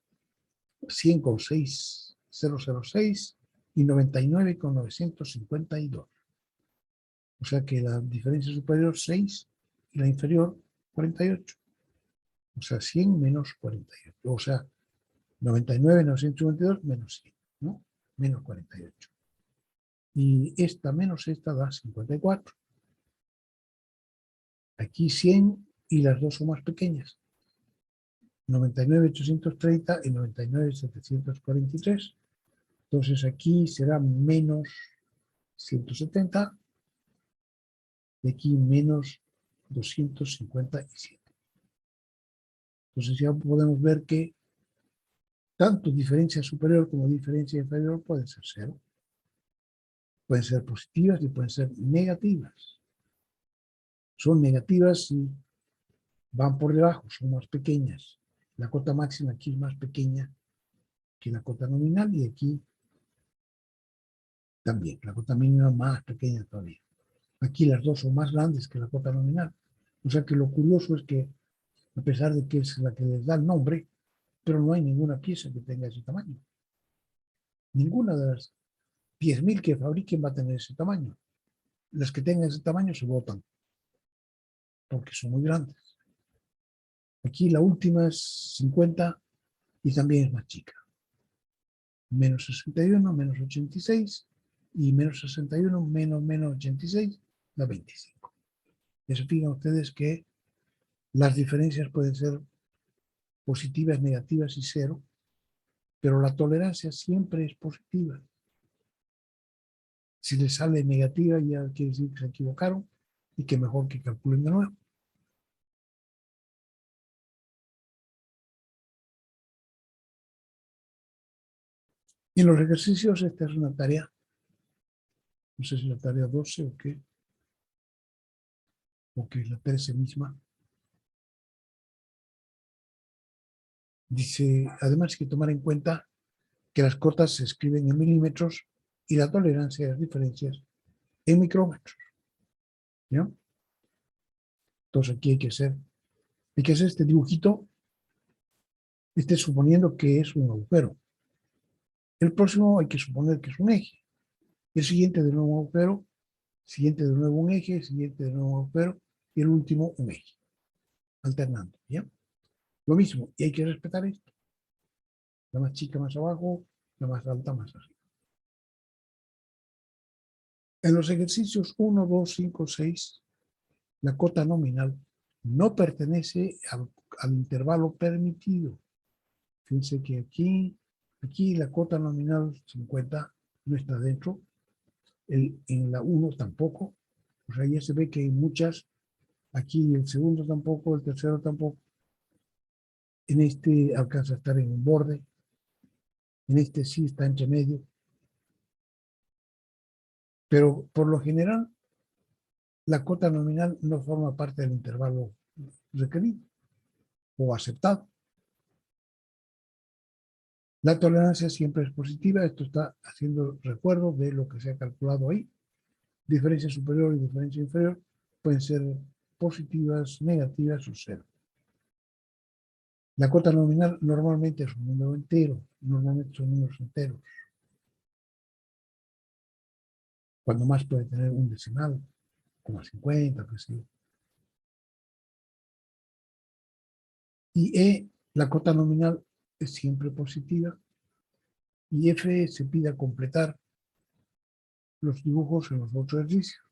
100,6006 y 99,952. O sea que la diferencia superior 6 y la inferior 48. O sea, 100 menos 48. O sea, 99,952 menos 100, ¿no? Menos 48. Y esta menos esta da 54. Aquí 100 y las dos son más pequeñas. 99,830 y 99,743. Entonces aquí será menos 170 y aquí menos 257. Entonces ya podemos ver que tanto diferencia superior como diferencia inferior pueden ser 0. Pueden ser positivas y pueden ser negativas. Son negativas si van por debajo, son más pequeñas. La cota máxima aquí es más pequeña que la cota nominal y aquí también. La cota mínima más pequeña todavía. Aquí las dos son más grandes que la cota nominal. O sea que lo curioso es que, a pesar de que es la que les da el nombre, pero no hay ninguna pieza que tenga ese tamaño. Ninguna de las 10.000 que fabriquen va a tener ese tamaño. Las que tengan ese tamaño se botan, porque son muy grandes. Aquí la última es 50 y también es más chica. Menos 61, menos 86 y menos 61, menos 86, da 25. Ya se fijan ustedes que las diferencias pueden ser positivas, negativas y 0, pero la tolerancia siempre es positiva. Si les sale negativa, ya quiere decir que se equivocaron y que mejor que calculen de nuevo. Y en los ejercicios, esta es una tarea No sé si la tarea 12 o que es la 13 misma. Dice, además hay que tomar en cuenta que las cotas se escriben en milímetros y la tolerancia a las diferencias en micrómetros. ¿Ya? Entonces aquí hay que hacer este dibujito, suponiendo que es un agujero. El próximo hay que suponer que es un eje. El siguiente de nuevo un agujero, siguiente de nuevo un eje, siguiente de nuevo un agujero y el último un eje, alternando. ¿Ya? Lo mismo, y hay que respetar esto. La más chica más abajo, la más alta más arriba. En los ejercicios 1, 2, 5, 6, la cota nominal no pertenece al intervalo permitido. Fíjense que aquí la cota nominal 50 no está dentro, en la 1 tampoco, o sea, ya se ve que hay muchas, aquí el segundo tampoco, el tercero tampoco, en este alcanza a estar en un borde, en este sí está entre medio, pero por lo general la cota nominal no forma parte del intervalo requerido o aceptado. La tolerancia siempre es positiva, esto está haciendo recuerdo de lo que se ha calculado ahí. Diferencia superior y diferencia inferior pueden ser positivas, negativas o cero. La cota nominal normalmente es un número entero, normalmente son números enteros. Cuando más puede tener un decimal, como 50, que sí. Y la cota nominal es siempre positiva. Y F se pide completar los dibujos en los otros ejercicios.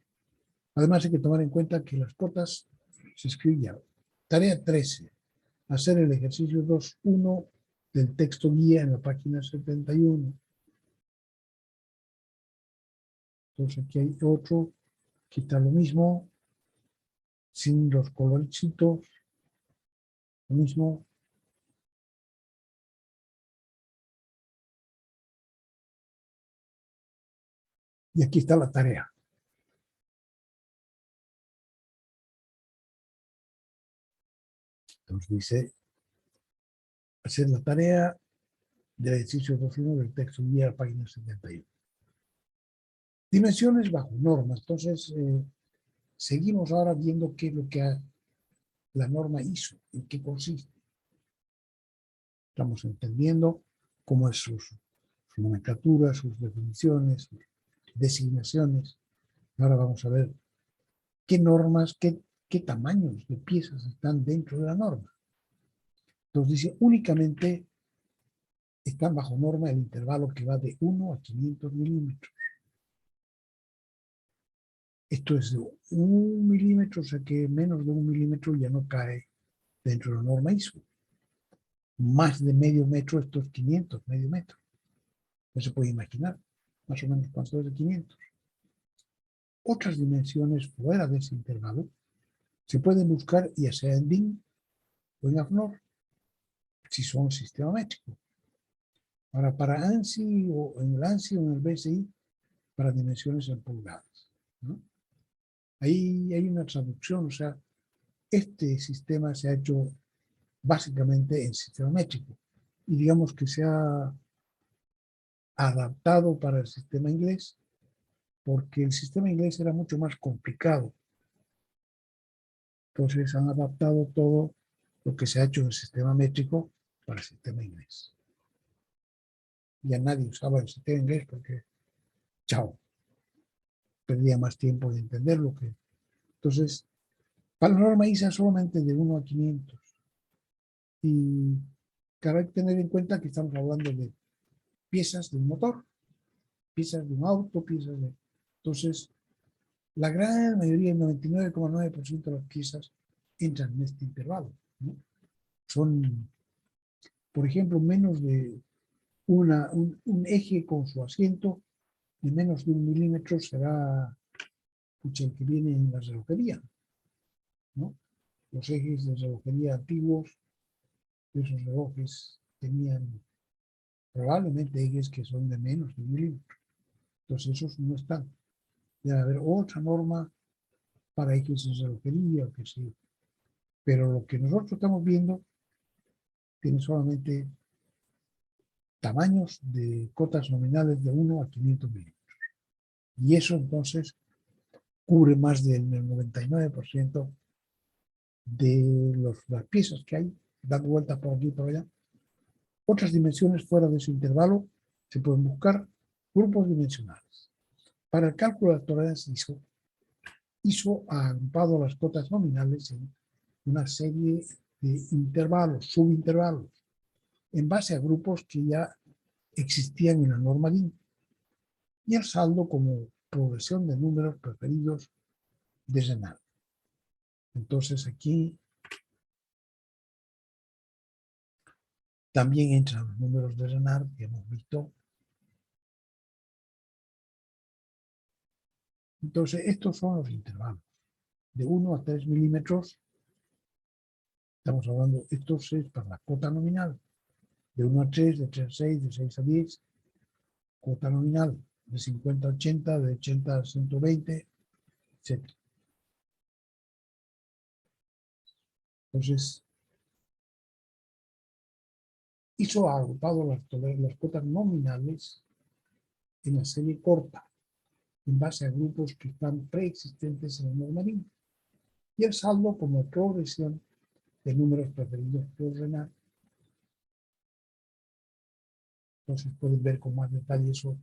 Además hay que tomar en cuenta que las cotas se escriben ya. Tarea 13. Hacer el ejercicio 2.1 del texto guía en la página 71. Entonces aquí hay otro que está lo mismo, sin los colorcitos, lo mismo. Y aquí está la tarea. Entonces dice, hacer la tarea del ejercicio 2.1 del texto guía a la página 71. Dimensiones bajo norma. Entonces, seguimos ahora viendo qué es lo que la norma hizo, en qué consiste. Estamos entendiendo cómo es su nomenclatura, sus definiciones, sus designaciones. Ahora vamos a ver qué normas, qué tamaños de piezas están dentro de la norma. Entonces dice, únicamente están bajo norma el intervalo que va de 1 a 500 milímetros. Esto es de 1 milímetro, o sea que menos de 1 milímetro ya no cae dentro de la norma ISO. Más de medio metro, esto es 500, medio metro. No se puede imaginar más o menos cuánto es de 500. Otras dimensiones fuera de ese intervalo se pueden buscar ya sea en DIN o en AFNOR, si son sistema métrico. Ahora, para ANSI o en el ANSI o en el BSI, para dimensiones en pulgadas, ¿no? Ahí hay una traducción, o sea, este sistema se ha hecho básicamente en sistema métrico y digamos que se ha adaptado para el sistema inglés porque el sistema inglés era mucho más complicado. Entonces han adaptado todo lo que se ha hecho en el sistema métrico para el sistema inglés. Ya nadie usaba el sistema inglés porque, chao, perdía más tiempo de entender lo que... Entonces, para la norma ISA solamente de 1 a 500. Y claro, hay que tener en cuenta que estamos hablando de piezas de un motor, piezas de un auto, piezas de... Entonces, la gran mayoría, el 99,9% de las piezas entran en este intervalo, ¿no? Son, por ejemplo, menos de un eje con su asiento de menos de 1 milímetro será el que viene en la relojería, ¿no? Los ejes de relojería antiguos, esos relojes tenían probablemente ejes que son de menos de 1 milímetro. Entonces esos no están. Debe haber otra norma para X relojería o qué sé yo. Pero lo que nosotros estamos viendo tiene solamente tamaños de cotas nominales de 1 a 500 milímetros. Y eso entonces cubre más del 99% de las piezas que hay, dando vueltas por aquí y por allá. Otras dimensiones fuera de ese intervalo se pueden buscar grupos dimensionales. Para el cálculo de la tolerancia ISO ha agrupado las cotas nominales en una serie de intervalos, subintervalos, en base a grupos que ya existían en la norma DIN, y el saldo como progresión de números preferidos de Renard. Entonces aquí también entran los números de Renard que hemos visto. Entonces estos son los intervalos. De 1 a 3 milímetros, estamos hablando, esto es para la cota nominal. De 1 a 3, de 3 a 6, de 6 a 10, cota nominal. De 50 a 80, de 80 a 120, etc. Entonces, ISO ha agrupado las cotas nominales en la serie corta, en base a grupos que están preexistentes en el norma DIN, y el saldo como progresión de números preferidos por Renard. Entonces pueden ver con más detalle eso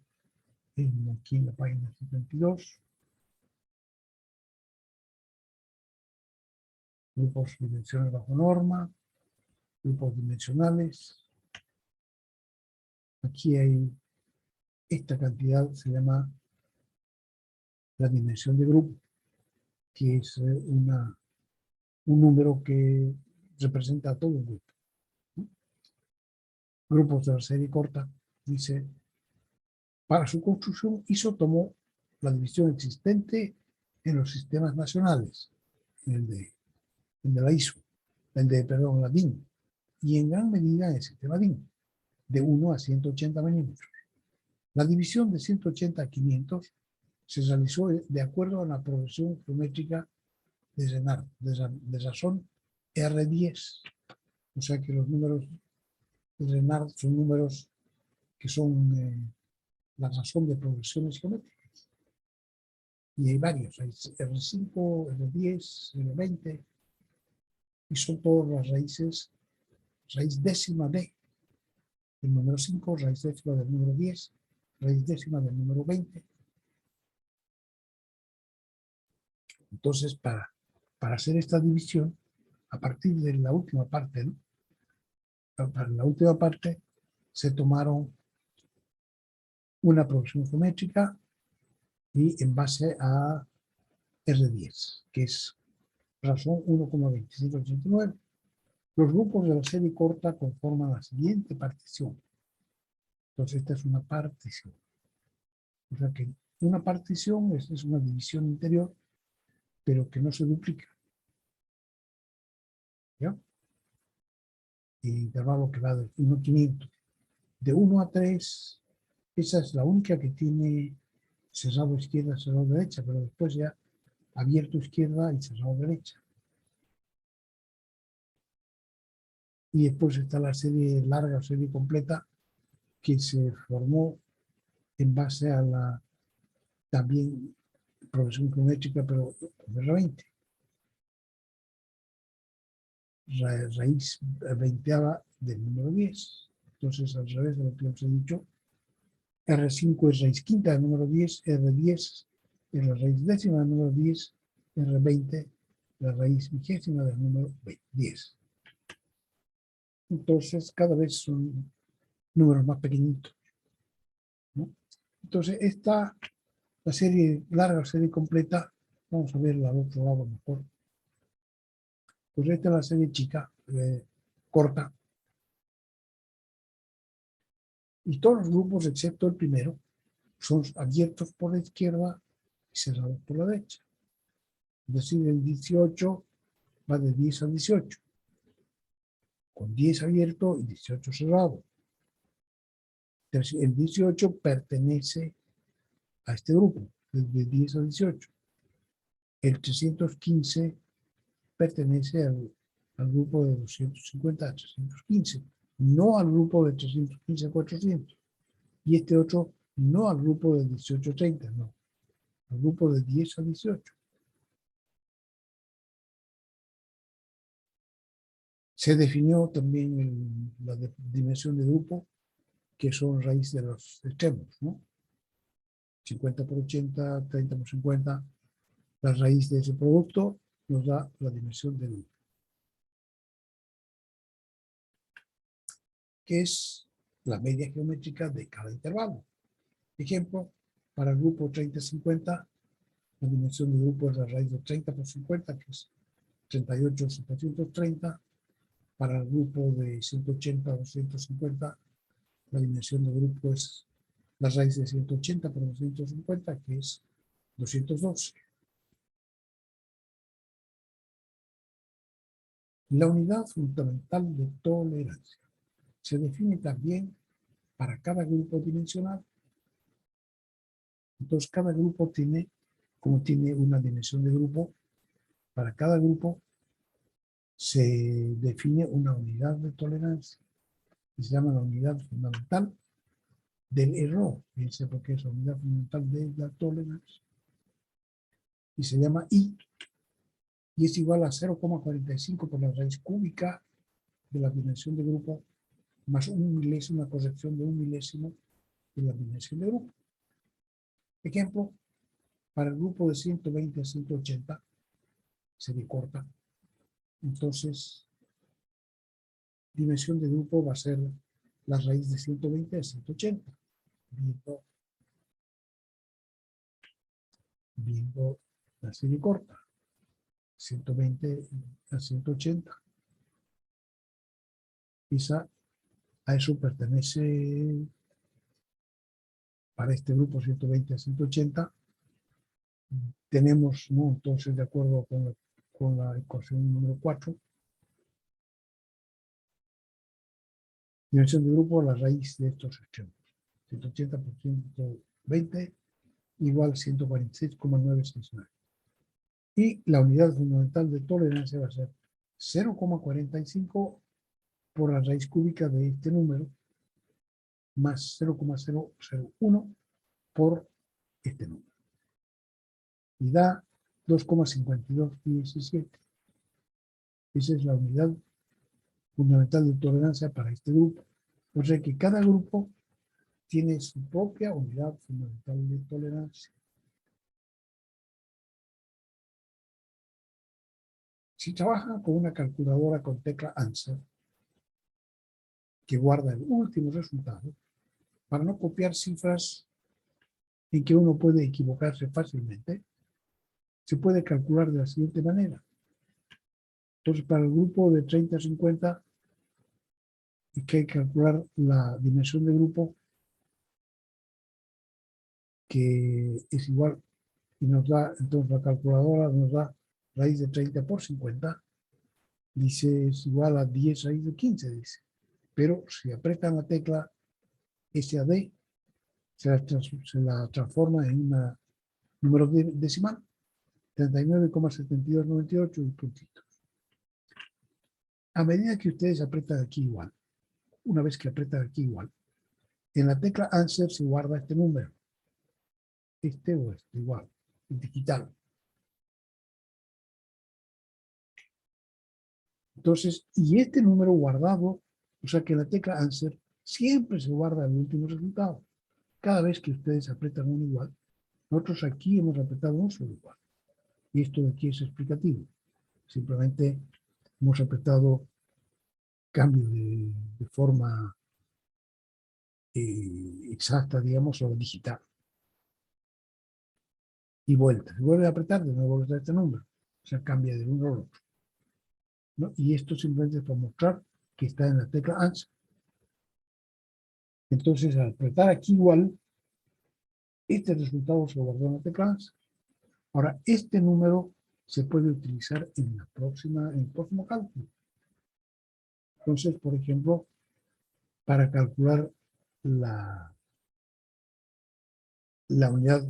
aquí en la página 72. Grupos dimensionales bajo norma, grupos dimensionales. Aquí hay esta cantidad, se llama la dimensión de grupo, que es un número que representa a todo el grupo. Grupos de la serie corta, dice, para su construcción ISO tomó la división existente en los sistemas nacionales, el de la ISO, perdón, la DIN, y en gran medida en el sistema DIN, de 1 a 180 milímetros. La división de 180 a 500 se realizó de acuerdo a la progresión geométrica de Renard, de razón R10. O sea que los números de Renard son números que son la razón de progresiones geométricas. Y hay varios, hay R5, R10, R20, y son todas las raíces, raíz décima de el número 5, raíz décima del número 10, raíz décima del número 20. Entonces, para hacer esta división, a partir de la última parte, ¿no? Para la última parte se tomaron una progresión geométrica y en base a R10, que es razón 1,2589. Los grupos de la serie corta conforman la siguiente partición. Entonces, esta es una partición. O sea que una partición es una división interior, pero que no se duplica. ¿Ya? Y intervalo que va de 1 a 500. De 1 a 3, esa es la única que tiene cerrado izquierda, cerrado derecha, pero después ya abierto izquierda y cerrado derecha. Y después está la serie larga o serie completa que se formó en base a la también progresión geométrica, pero con R20. Raíz 20ª del número 10. Entonces, al revés de lo que os he dicho, R5 es raíz quinta del número 10, R10 es la raíz décima del número 10, R20 la raíz vigésima del número 10. Entonces, cada vez son números más pequeñitos, ¿no? Entonces, la serie larga, la serie completa, vamos a verla al otro lado mejor. Pues esta es la serie chica, corta. Y todos los grupos, excepto el primero, son abiertos por la izquierda y cerrados por la derecha. Es decir, el 18 va de 10 a 18, con 10 abierto y 18 cerrado. Entonces, el 18 pertenece a este grupo, de 10 a 18. El 315 pertenece al grupo de 250 a 315, no al grupo de 315 a 400. Y este otro no al grupo de 18 a 30, no, al grupo de 10 a 18. Se definió también la dimensión de grupo, que son raíz de los extremos, ¿no? 50 por 80, 30 por 50, la raíz de ese producto nos da la dimensión de grupo, que es la media geométrica de cada intervalo. Ejemplo, para el grupo 30-50, la dimensión de grupo es la raíz de 30 por 50, que es 38,730. Para el grupo de 180 a 250, la dimensión de grupo es la raíz de 180 por 250, que es 212. La unidad fundamental de tolerancia se define también para cada grupo dimensional. Entonces, cada grupo tiene, como tiene una dimensión de grupo, para cada grupo se define una unidad de tolerancia, que se llama la unidad fundamental del error. Fíjense por qué es la unidad fundamental de la tolerancia. Y se llama I, y es igual a 0,45 por la raíz cúbica de la dimensión de grupo, más un milésimo, una corrección de un milésimo de la dimensión de grupo. Ejemplo, para el grupo de 120 a 180 se recorta. Entonces, dimensión de grupo va a ser la raíz de 120 a 180. Viendo la serie corta, 120 a 180. Quizá a eso pertenece, para este grupo 120 a 180, tenemos, ¿no? Entonces, de acuerdo con la ecuación número 4, dimensión de grupo, la raíz de estos extremos. 180 por 120 igual 146,969. Y la unidad fundamental de tolerancia va a ser 0,45 por la raíz cúbica de este número, más 0,001 por este número. Y da 2,5217. Esa es la unidad fundamental de tolerancia para este grupo. O sea que cada grupo tiene su propia unidad fundamental de tolerancia. Si trabajan con una calculadora con tecla Answer, que guarda el último resultado, para no copiar cifras en que uno puede equivocarse fácilmente, se puede calcular de la siguiente manera. Entonces, para el grupo de 30 a 50, hay que calcular la dimensión de grupo, que es igual, y nos da, entonces la calculadora nos da raíz de 30 por 50, dice es igual a 10 raíz de 15, dice. Pero si apretan la tecla SAD, se la transforma en un número decimal, 39,7298 y puntitos. A medida que ustedes apretan aquí igual, una vez que apretan aquí igual, en la tecla Answer se guarda este número. Este o este, igual, digital. Entonces, y este número guardado, o sea que la tecla Answer siempre se guarda el último resultado. Cada vez que ustedes apretan uno igual, nosotros aquí hemos apretado un solo igual. Y esto de aquí es explicativo. Simplemente hemos apretado cambio de forma exacta, digamos, o digital. Y vuelta. Se vuelve a apretar, de nuevo está este número. O sea, cambia de uno al otro, ¿no? Y esto simplemente es para mostrar que está en la tecla Answer. Entonces, al apretar aquí igual, este resultado se guardó en la tecla Answer. Ahora, este número se puede utilizar en el próximo cálculo. Entonces, por ejemplo, para calcular la unidad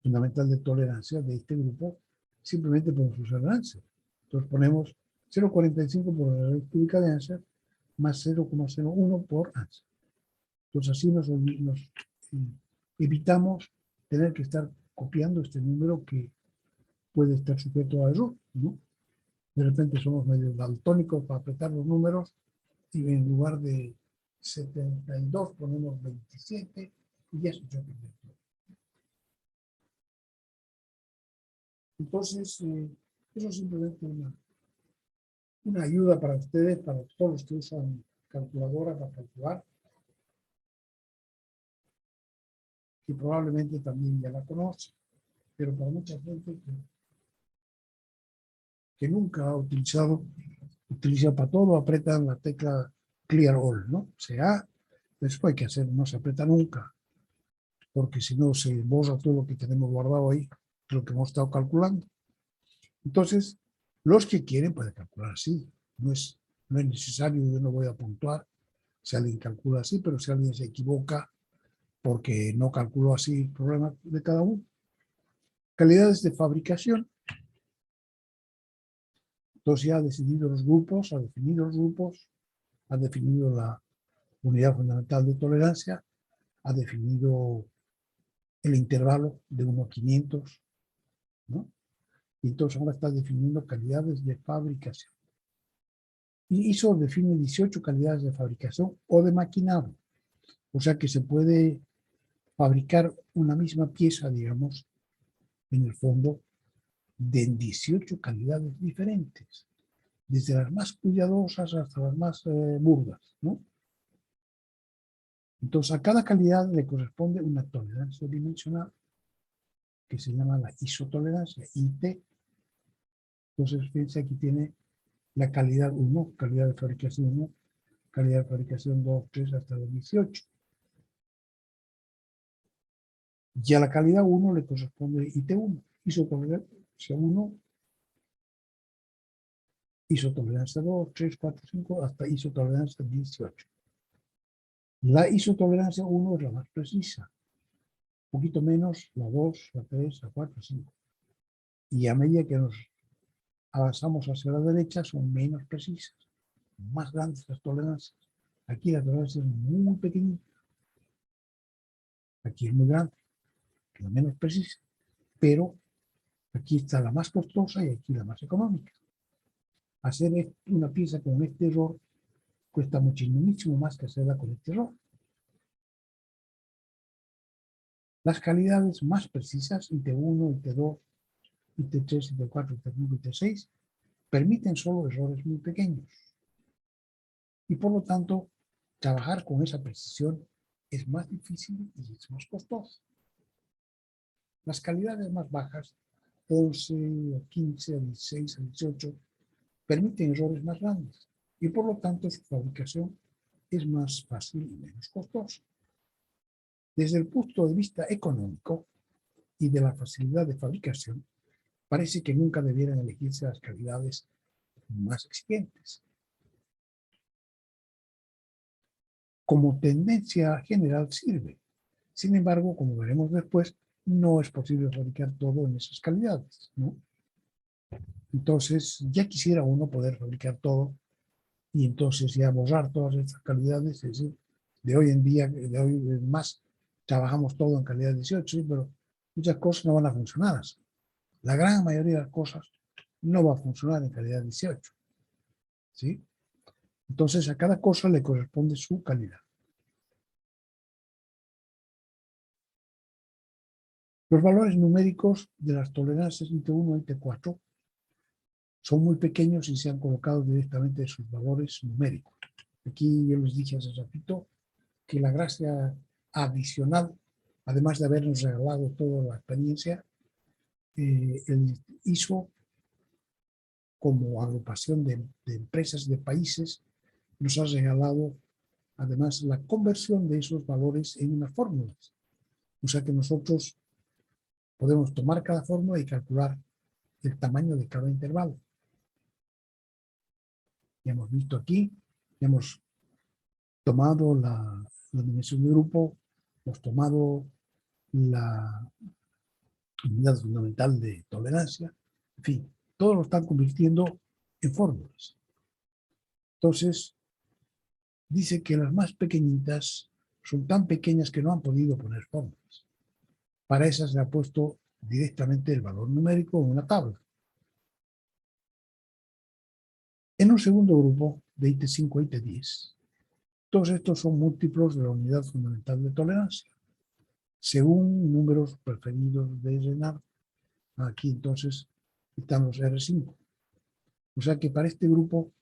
fundamental de tolerancia de este grupo, simplemente podemos usar el answer. Entonces ponemos 0,45 por la raíz cúbica de answer más 0,01 por answer. Entonces así nos evitamos tener que estar copiando este número que puede estar sujeto a error, ¿no? De repente somos medio daltónicos para apretar los números y en lugar de 72 ponemos 27 y ya se echó a perder todo. Entonces, eso es simplemente una ayuda para ustedes, para todos los que usan calculadora para calcular, que probablemente también ya la conocen, pero para mucha gente que nunca ha utilizado, utiliza para todo, apretan la tecla Clear All, ¿no? Después hay que hacer, no se aprieta nunca, porque si no se borra todo lo que tenemos guardado ahí, lo que hemos estado calculando. Entonces, los que quieren pueden calcular así. No es necesario, yo no voy a puntuar si alguien calcula así, pero si alguien se equivoca porque no calculó así el problema de cada uno. Calidades de fabricación. Entonces ya ha decidido los grupos, ha definido los grupos, ha definido la unidad fundamental de tolerancia, ha definido el intervalo de 1 a 500, ¿no? Y entonces ahora está definiendo calidades de fabricación. Y ISO define 18 calidades de fabricación o de maquinado. O sea que se puede fabricar una misma pieza, digamos, en el fondo, de 18 calidades diferentes, desde las más cuidadosas hasta las más burdas, ¿no? Entonces, a cada calidad le corresponde una tolerancia dimensional que se llama la isotolerancia, IT. Entonces, fíjense, aquí tiene la calidad 1, calidad de fabricación 1, calidad de fabricación 2, 3, hasta los 18. Y a la calidad 1 le corresponde IT1, isotolerancia 1, isotolerancia 2, 3, 4, 5, hasta isotolerancia 18. La isotolerancia 1 es la más precisa, un poquito menos la 2, la 3, la 4, 5. Y a medida que nos avanzamos hacia la derecha son menos precisas, más grandes las tolerancias. Aquí la tolerancia es muy pequeñita, aquí es muy grande, la menos precisa, pero aquí está la más costosa y aquí la más económica. Hacer una pieza con este error cuesta muchísimo más que hacerla con este error. Las calidades más precisas, IT1, IT2, IT3, IT4, IT5, IT6, permiten solo errores muy pequeños. Y por lo tanto, trabajar con esa precisión es más difícil y es más costoso. Las calidades más bajas, 11, a 15, a 16, a 18, permiten errores más grandes y por lo tanto su fabricación es más fácil y menos costosa. Desde el punto de vista económico y de la facilidad de fabricación, parece que nunca debieran elegirse las calidades más exigentes. Como tendencia general sirve. Sin embargo, como veremos después, no es posible fabricar todo en esas calidades, ¿no? Entonces, ya quisiera uno poder fabricar todo y entonces ya borrar todas estas calidades, es decir, de hoy en día, de hoy en más, trabajamos todo en calidad 18, ¿sí? Pero muchas cosas no van a funcionar así. La gran mayoría de las cosas no va a funcionar en calidad 18, ¿sí? Entonces, a cada cosa le corresponde su calidad. Los valores numéricos de las tolerancias IT1 y IT4 son muy pequeños y se han colocado directamente sus valores numéricos. Aquí yo les dije hace ratito que la gracia adicional, además de habernos regalado toda la experiencia, el ISO como agrupación de empresas de países nos ha regalado además la conversión de esos valores en unas fórmulas. O sea que nosotros podemos tomar cada fórmula y calcular el tamaño de cada intervalo. Ya hemos visto aquí, ya hemos tomado la dimensión de grupo, hemos tomado la unidad fundamental de tolerancia, en fin, todo lo están convirtiendo en fórmulas. Entonces, dice que las más pequeñitas son tan pequeñas que no han podido poner fórmulas. Para esas se ha puesto directamente el valor numérico en una tabla. En un segundo grupo, de IT5 a IT10, todos estos son múltiplos de la unidad fundamental de tolerancia, según números preferidos de Renard. Aquí entonces están los R5. O sea que para este grupo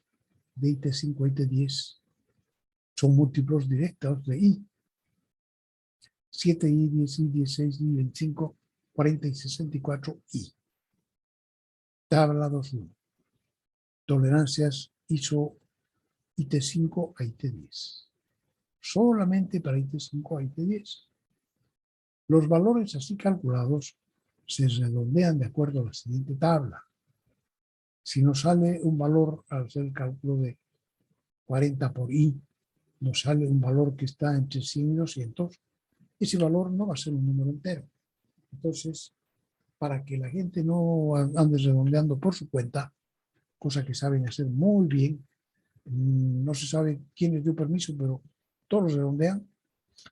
de IT5 a IT10 son múltiplos directos de I. 7I, 10I, 16I, 25, 40 y 64I. Tabla 2.1. Tolerancias ISO IT5 a IT10. Solamente para IT5 a IT10. Los valores así calculados se redondean de acuerdo a la siguiente tabla. Si nos sale un valor al hacer el cálculo de 40 por I, nos sale un valor que está entre 100 y 200, ese valor no va a ser un número entero. Entonces, para que la gente no ande redondeando por su cuenta, cosa que saben hacer muy bien, no se sabe quién les dio permiso, pero todos redondean.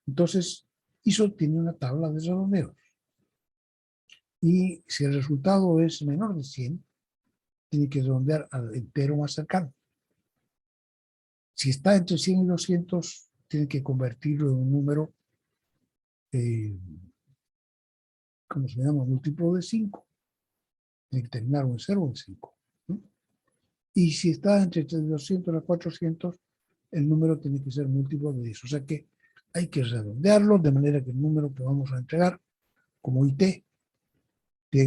Entonces, ISO tiene una tabla de redondeos. Y si el resultado es menor de 100, tiene que redondear al entero más cercano. Si está entre 100 y 200, tiene que convertirlo en un número, ¿cómo se llama? Múltiplo de 5. Tiene que terminar en 0 o en 5. ¿No? Y si está entre 200 a 400, el número tiene que ser múltiplo de 10. O sea que hay que redondearlo de manera que el número que vamos a entregar como IT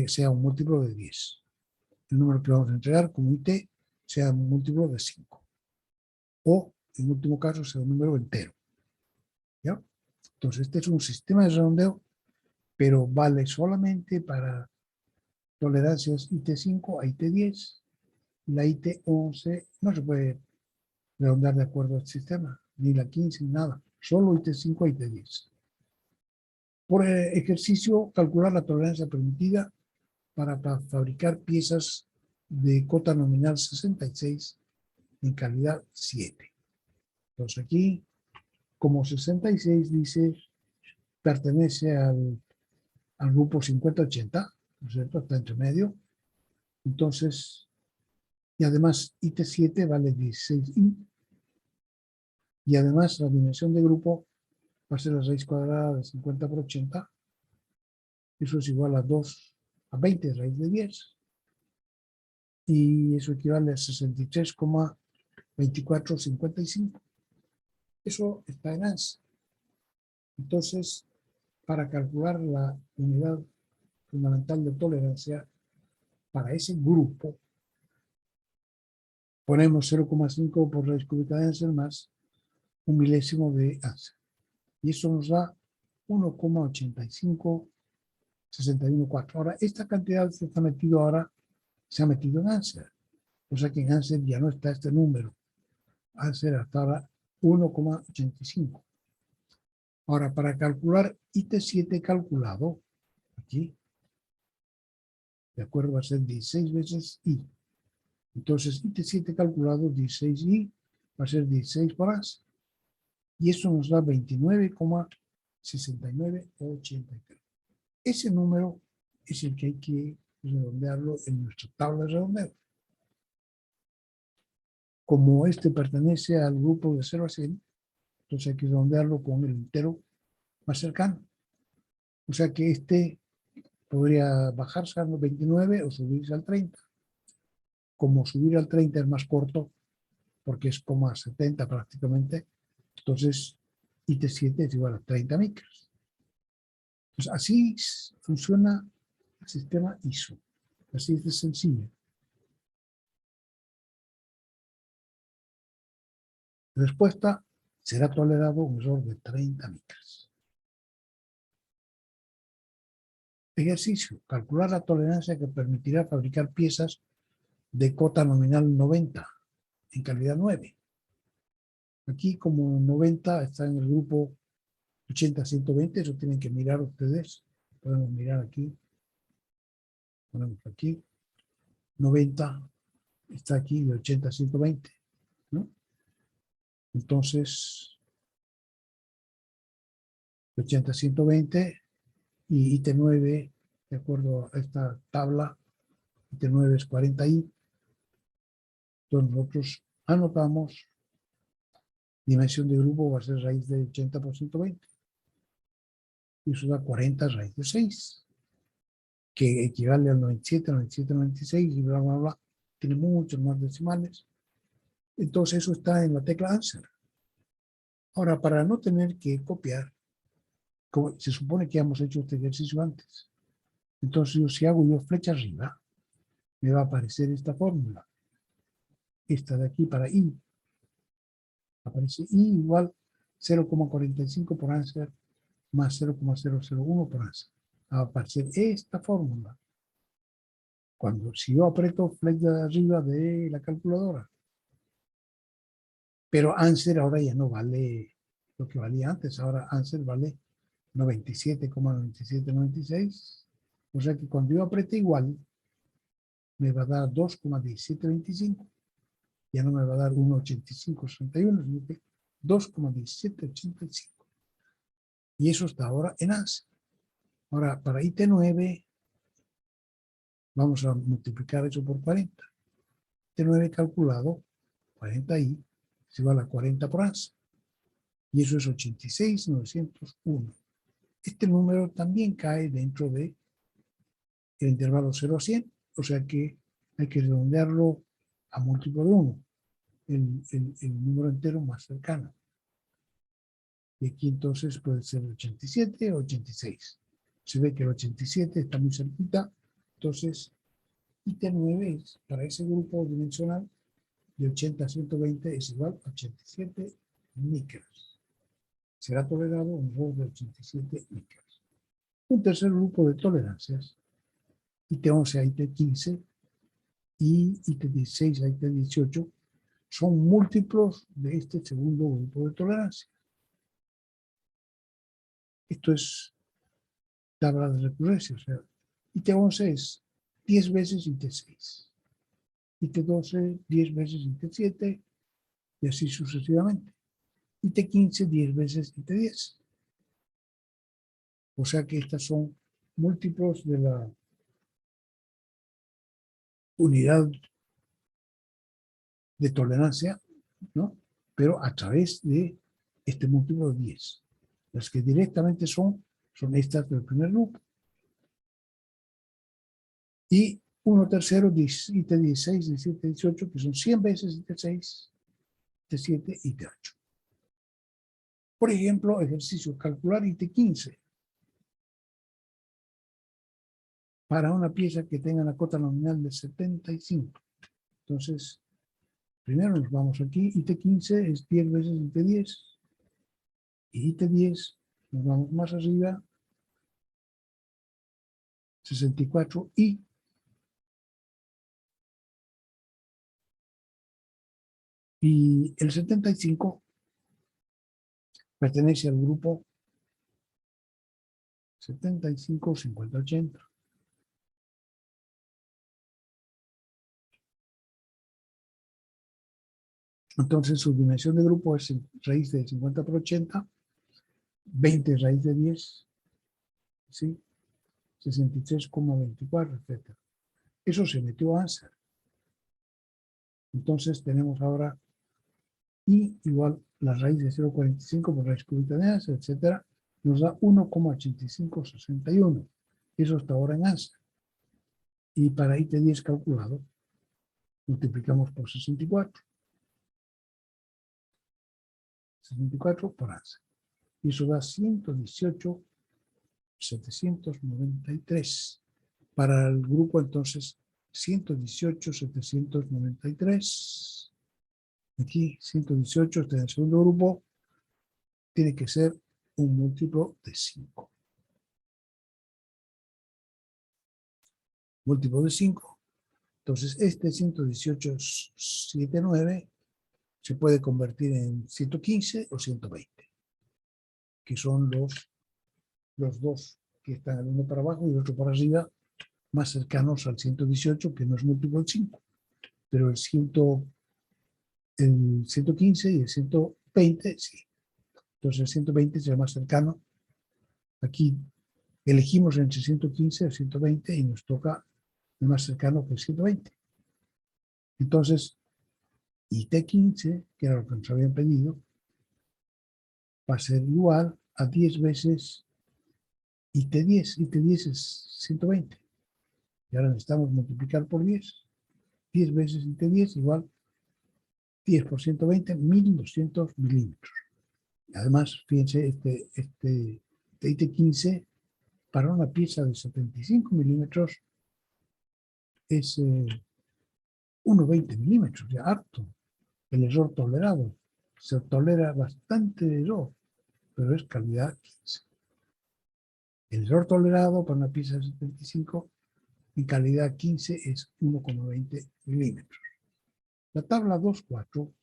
sea un múltiplo de 10. El número que vamos a entregar como IT sea un múltiplo de 5. O, en último caso, sea un número entero. ¿Ya? Entonces, este es un sistema de redondeo, pero vale solamente para tolerancias IT5 a IT10. La IT11 no se puede redondear de acuerdo al sistema, ni la 15 ni nada, solo IT5 a IT10. Por ejercicio, calcular la tolerancia permitida para fabricar piezas de cota nominal 66 en calidad 7. Entonces aquí, como 66 dice, pertenece al grupo 50-80, ¿no es cierto? Está entre medio. Entonces, y además IT7 vale 16i. Y además la dimensión de grupo va a ser la raíz cuadrada de 50 por 80. Eso es igual a 20 raíz de 10. Y eso equivale a 63,2455. Eso está en ANSI. Entonces, para calcular la unidad fundamental de tolerancia para ese grupo, ponemos 0,5 por raíz cúbica de Ansel más un milésimo de Ansel. Y eso nos da 1,85614. Ahora, esta cantidad se ha metido en Ansel. O sea que en Ansel ya no está este número. Ansel hasta ahora 1,85. Ahora, para calcular IT7 calculado, aquí, de acuerdo, va a ser 16 veces I. Entonces, IT7 calculado, 16I, va a ser 16 por AS. Y eso nos da 29,6983. Ese número es el que hay que redondearlo en nuestra tabla de redondeo. Como este pertenece al grupo de 0 a 100, entonces hay que redondearlo con el entero más cercano. O sea que este podría bajarse a los 29 o subirse al 30. Como subir al 30 es más corto, porque es 0,70 prácticamente, entonces IT7 es igual a 30 micras. Pues así funciona el sistema ISO. Así es de sencillo. Respuesta: será tolerado un error de 30 micras. Ejercicio: calcular la tolerancia que permitirá fabricar piezas de cota nominal 90 en calidad 9. Aquí, como 90 está en el grupo 80-120, eso tienen que mirar ustedes. Podemos mirar aquí. ponemos aquí, 90 está aquí de 80 a 120, ¿no? Entonces, de 80 a 120 y IT9, de acuerdo a esta tabla, IT9 es 40i. Entonces nosotros anotamos dimensión de grupo va a ser raíz de 80 por 120. Y eso da 40 raíz de 6, que equivale al 97, 97, 96 y bla, bla, bla. Tiene muchos más decimales. Entonces eso está en la tecla Answer. Ahora, para no tener que copiar, como se supone que hemos hecho este ejercicio antes, entonces si hago yo flecha arriba, me va a aparecer esta fórmula. Esta de aquí para I. Aparece I igual 0,45 por Answer más 0,001 por Answer. Va a aparecer esta fórmula. Si yo aprieto flecha de arriba de la calculadora. Pero Answer ahora ya no vale lo que valía antes. Ahora Answer vale 97,9796. O sea que cuando yo apriete igual, me va a dar 2,1725. Ya no me va a dar 1,8561, sino que 2,1785. Y eso está ahora en Answer. Ahora, para IT9, vamos a multiplicar eso por 40. IT9 calculado, 40i, se igual a 40 por Answer. Y eso es 86,901. Este número también cae dentro del intervalo 0 a 100, o sea que hay que redondearlo a múltiplo de 1, el número entero más cercano. Y aquí entonces puede ser 87 o 86. Se ve que el 87 está muy cerquita, entonces IT9 es, para ese grupo dimensional de 80 a 120 es igual a 87 micras. Será tolerado un error de 87 micras. Un tercer grupo de tolerancias, IT11 a IT15 y IT16 a IT18, son múltiplos de este segundo grupo de tolerancia. Esto es tabla de recurrencia, o sea, IT11 es 10 veces IT6, IT12 10 veces IT7 y así sucesivamente. IT15 10 veces IT10. O sea que estas son múltiplos de la unidad de tolerancia, ¿no? Pero a través de este múltiplo de 10. Las que directamente son estas del primer grupo. Y 1 tercero, IT16, 17, 18, que son 100 veces IT6, IT7 y IT8. Por ejemplo, ejercicio, calcular IT15 para una pieza que tenga la cota nominal de 75. Entonces, primero nos vamos aquí, IT15 es 10 veces IT10, y IT10, nos vamos más arriba, 64i. Y el 75 pertenece al grupo 75, 50, 80. Entonces su dimensión de grupo es raíz de 50 por 80, 20 raíz de 10, ¿sí? 63,24, etc. Eso se metió a Answer. Entonces tenemos ahora I igual la raíz de 0,45 por raíz cúbica de Answer, etc. Nos da 1,8561. Eso está ahora en Answer. Y para IT10 calculado, multiplicamos por 64. 64 por Answer. Y eso da 118,793. Para el grupo, entonces, 118,793. Aquí, 118, este en el segundo grupo, tiene que ser un múltiplo de 5. Múltiplo de 5. Entonces, este 118,79 se puede convertir en 115 o 120, que son los dos que están el uno para abajo y el otro para arriba, más cercanos al 118, que no es múltiplo del 5, pero el 115 y el 120 sí. Entonces el 120 será más cercano. Aquí elegimos entre 115 y el 120 y nos toca el más cercano que el 120. Entonces, IT15, que era lo que nos habían pedido, va a ser igual a 10 veces IT10. IT10 es 120. Y ahora necesitamos multiplicar por 10. 10 veces IT10 igual 10 por 120, 1200 milímetros. Además, fíjense, este IT15 para una pieza de 75 milímetros es 1,20 milímetros, ya harto. El error tolerado. Se tolera bastante error, pero es calidad 15. El error tolerado para una pieza de 75 en calidad 15 es 1,20 milímetros. La tabla 2.4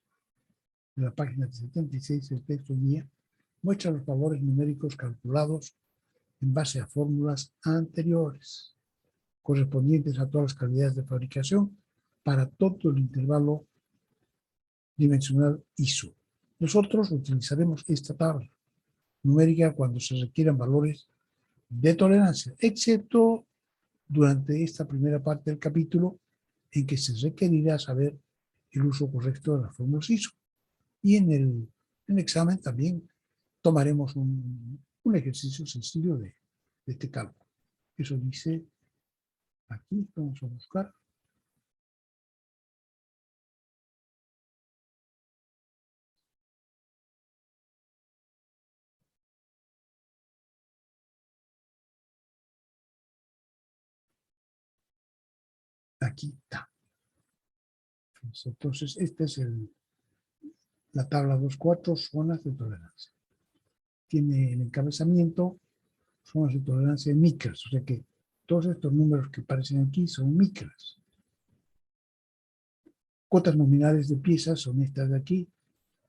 de la página 76 del texto guía muestra los valores numéricos calculados en base a fórmulas anteriores, correspondientes a todas las calidades de fabricación para todo el intervalo dimensional ISO. Nosotros utilizaremos esta tabla numérica cuando se requieran valores de tolerancia, excepto durante esta primera parte del capítulo en que se requerirá saber el uso correcto de las fórmulas ISO. Y en el examen también tomaremos un ejercicio sencillo de este cálculo. Eso dice aquí, vamos a buscar. Aquí está. Entonces, esta es la tabla 2.4, zonas de tolerancia. Tiene el encabezamiento, zonas de tolerancia en micras, o sea que todos estos números que aparecen aquí son micras. Cotas nominales de piezas son estas de aquí.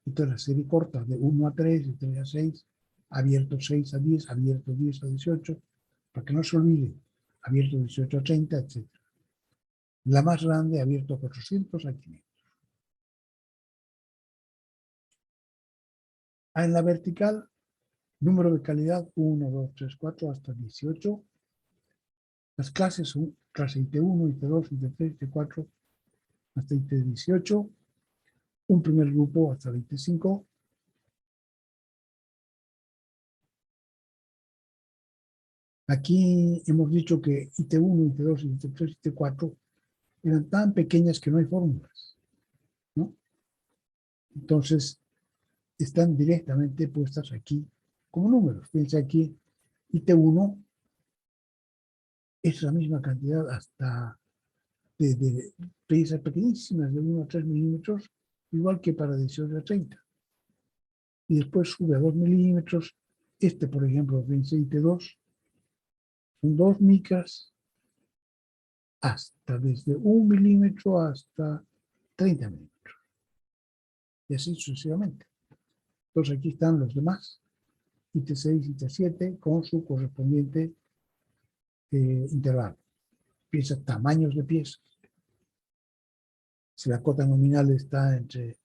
Esta es la serie corta de 1 a 3, de 3 a 6, abierto 6 a 10, abierto 10 a 18, para que no se olvide, abierto 18 a 30, etc. La más grande, abierto 400 a 500. En la vertical, número de calidad 1, 2, 3, 4 hasta 18. Las clases son clase IT1, IT2, IT3, IT4 hasta IT18. Un primer grupo hasta el IT5. Aquí hemos dicho que IT1, IT2, IT3, IT4 eran tan pequeñas que no hay fórmulas, ¿no? Entonces, están directamente puestas aquí como números. Fíjense aquí, IT1 es la misma cantidad hasta de piezas pequeñísimas de 1 a 3 milímetros, igual que para 18 a 30. Y después sube a 2 milímetros. Este, por ejemplo, fíjense, IT2, son 2 micras hasta desde 1 milímetro hasta 30 milímetros. Y así sucesivamente. Entonces aquí están los demás, IT6, IT7, con su correspondiente intervalo. Piezas, tamaños de piezas. Si la cota nominal está entre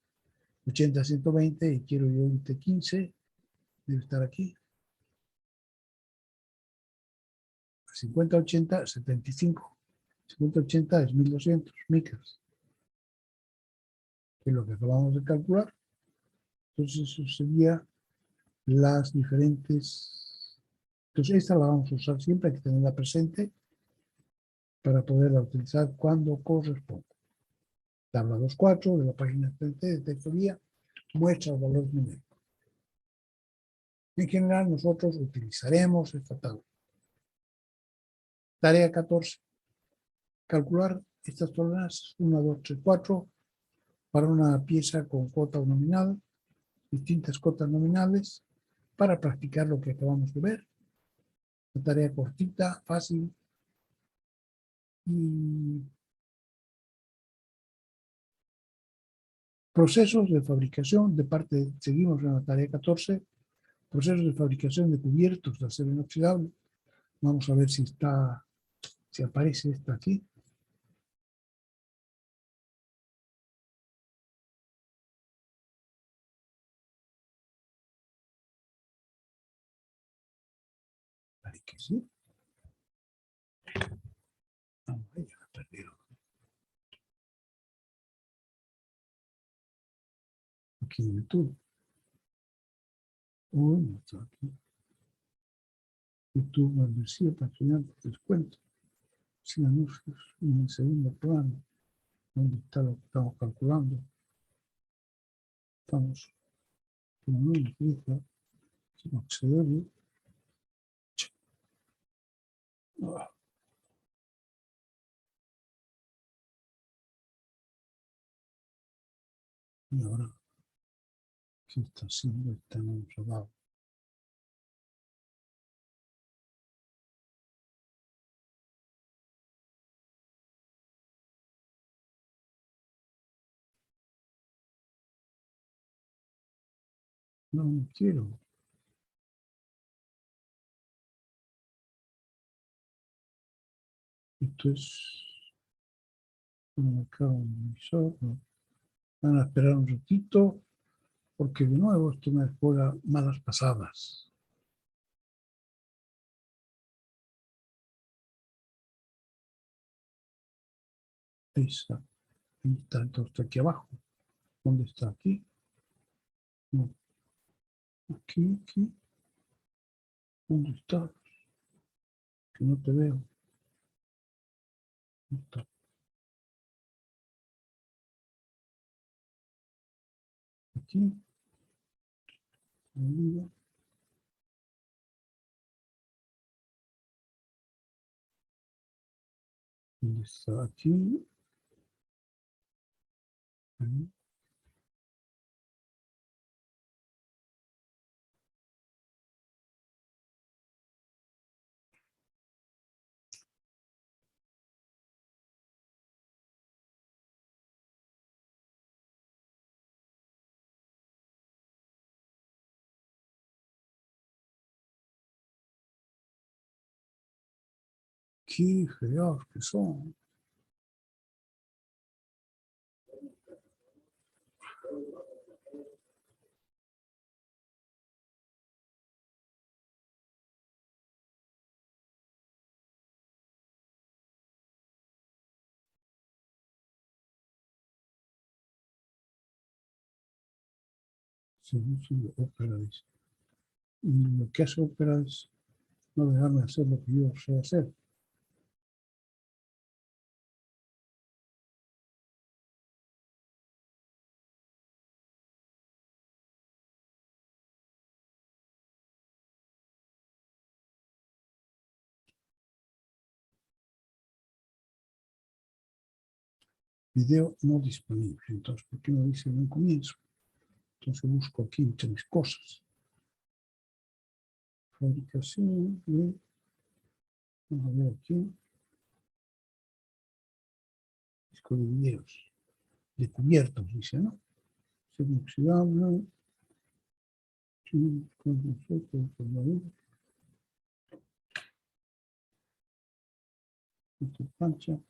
80 a 120 y quiero yo IT15, debe estar aquí. 50 a 80, 75. 50 a 80 es 1200 micras, que es lo que acabamos de calcular. Entonces, eso sería las diferentes. Entonces, esta la vamos a usar siempre, hay que tenerla presente para poderla utilizar cuando corresponda. Tabla 2.4 de la página 30 de texto guía muestra los valores numéricos. En general, nosotros utilizaremos esta tabla. Tarea 14. Calcular estas tolerancias 1, 2, 3, 4 para una pieza con cota nominal, distintas cotas nominales, para practicar lo que acabamos de ver. Una tarea cortita, fácil. Y procesos de fabricación, seguimos en la tarea 14, procesos de fabricación de cubiertos de acero inoxidable. Vamos a ver si Si aparece esto aquí, parece que sí. Vamos, ya la perdieron. Aquí en YouTube. Uy, no está aquí. YouTube membresía para estudiantes, descuento. Sin anuncios, en el segundo plano. ¿Dónde está lo que estamos calculando? Estamos con una fija, sin acceder. Y ahora, ¿qué está haciendo? Está en otro lado. No, no quiero. Esto es un mercado emisor. ¿No? Van a esperar un ratito porque de nuevo esto me juega malas pasadas. Esa. Ahí está, entonces está aquí abajo. ¿Dónde está? Aquí. No. Aquí, aquí. ¿Dónde está? Que no te veo. ¿Dónde está? Aquí. ¿Dónde está? Aquí. Ahí. Qué feos que son. Servicio de ópera, dice. Y lo que hace ópera es no dejarme hacer lo que yo sé hacer. Video no disponible. Entonces, ¿por qué no dice en un comienzo? Entonces busco aquí entre mis cosas. Fabricación de... Vamos a ver aquí. Disco de videos. De cubiertos, dice, ¿no? Ser inoxidable. Con plancha.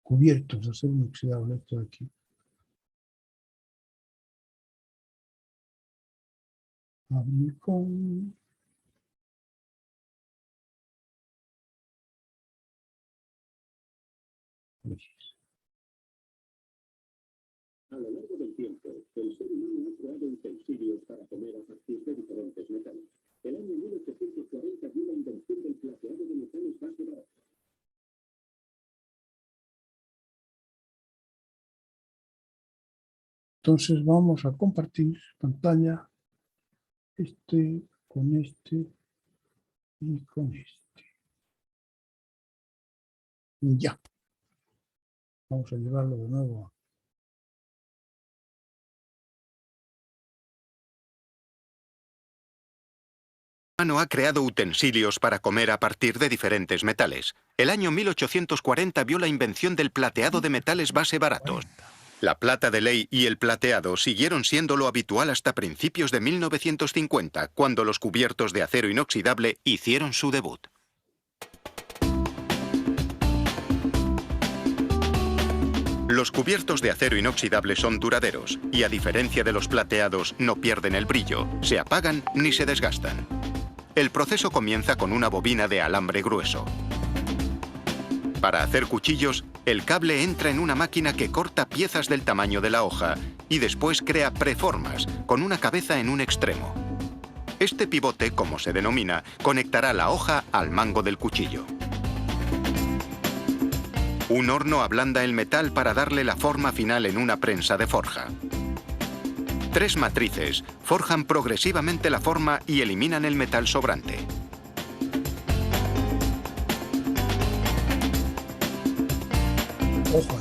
Cubiertos, acero inoxidable, esto de aquí. Abrir con... A lo largo del tiempo, el ser humano ha creado utensilios para comer a partir de diferentes metales. El año 1840 vio la invención del plateado de metales base baratos. Entonces vamos a compartir pantalla este con este y con este. Y ya. Vamos a llevarlo de nuevo a... Ha creado utensilios para comer a partir de diferentes metales. El año 1840 vio la invención del plateado de metales base baratos. La plata de ley y el plateado siguieron siendo lo habitual hasta principios de 1950, cuando los cubiertos de acero inoxidable hicieron su debut. Los cubiertos de acero inoxidable son duraderos y, a diferencia de los plateados, no pierden el brillo, se apagan ni se desgastan. El proceso comienza con una bobina de alambre grueso. Para hacer cuchillos, el cable entra en una máquina que corta piezas del tamaño de la hoja y después crea preformas, con una cabeza en un extremo. Este pivote, como se denomina, conectará la hoja al mango del cuchillo. Un horno ablanda el metal para darle la forma final en una prensa de forja. 3 matrices forjan progresivamente la forma y eliminan el metal sobrante. Ojo.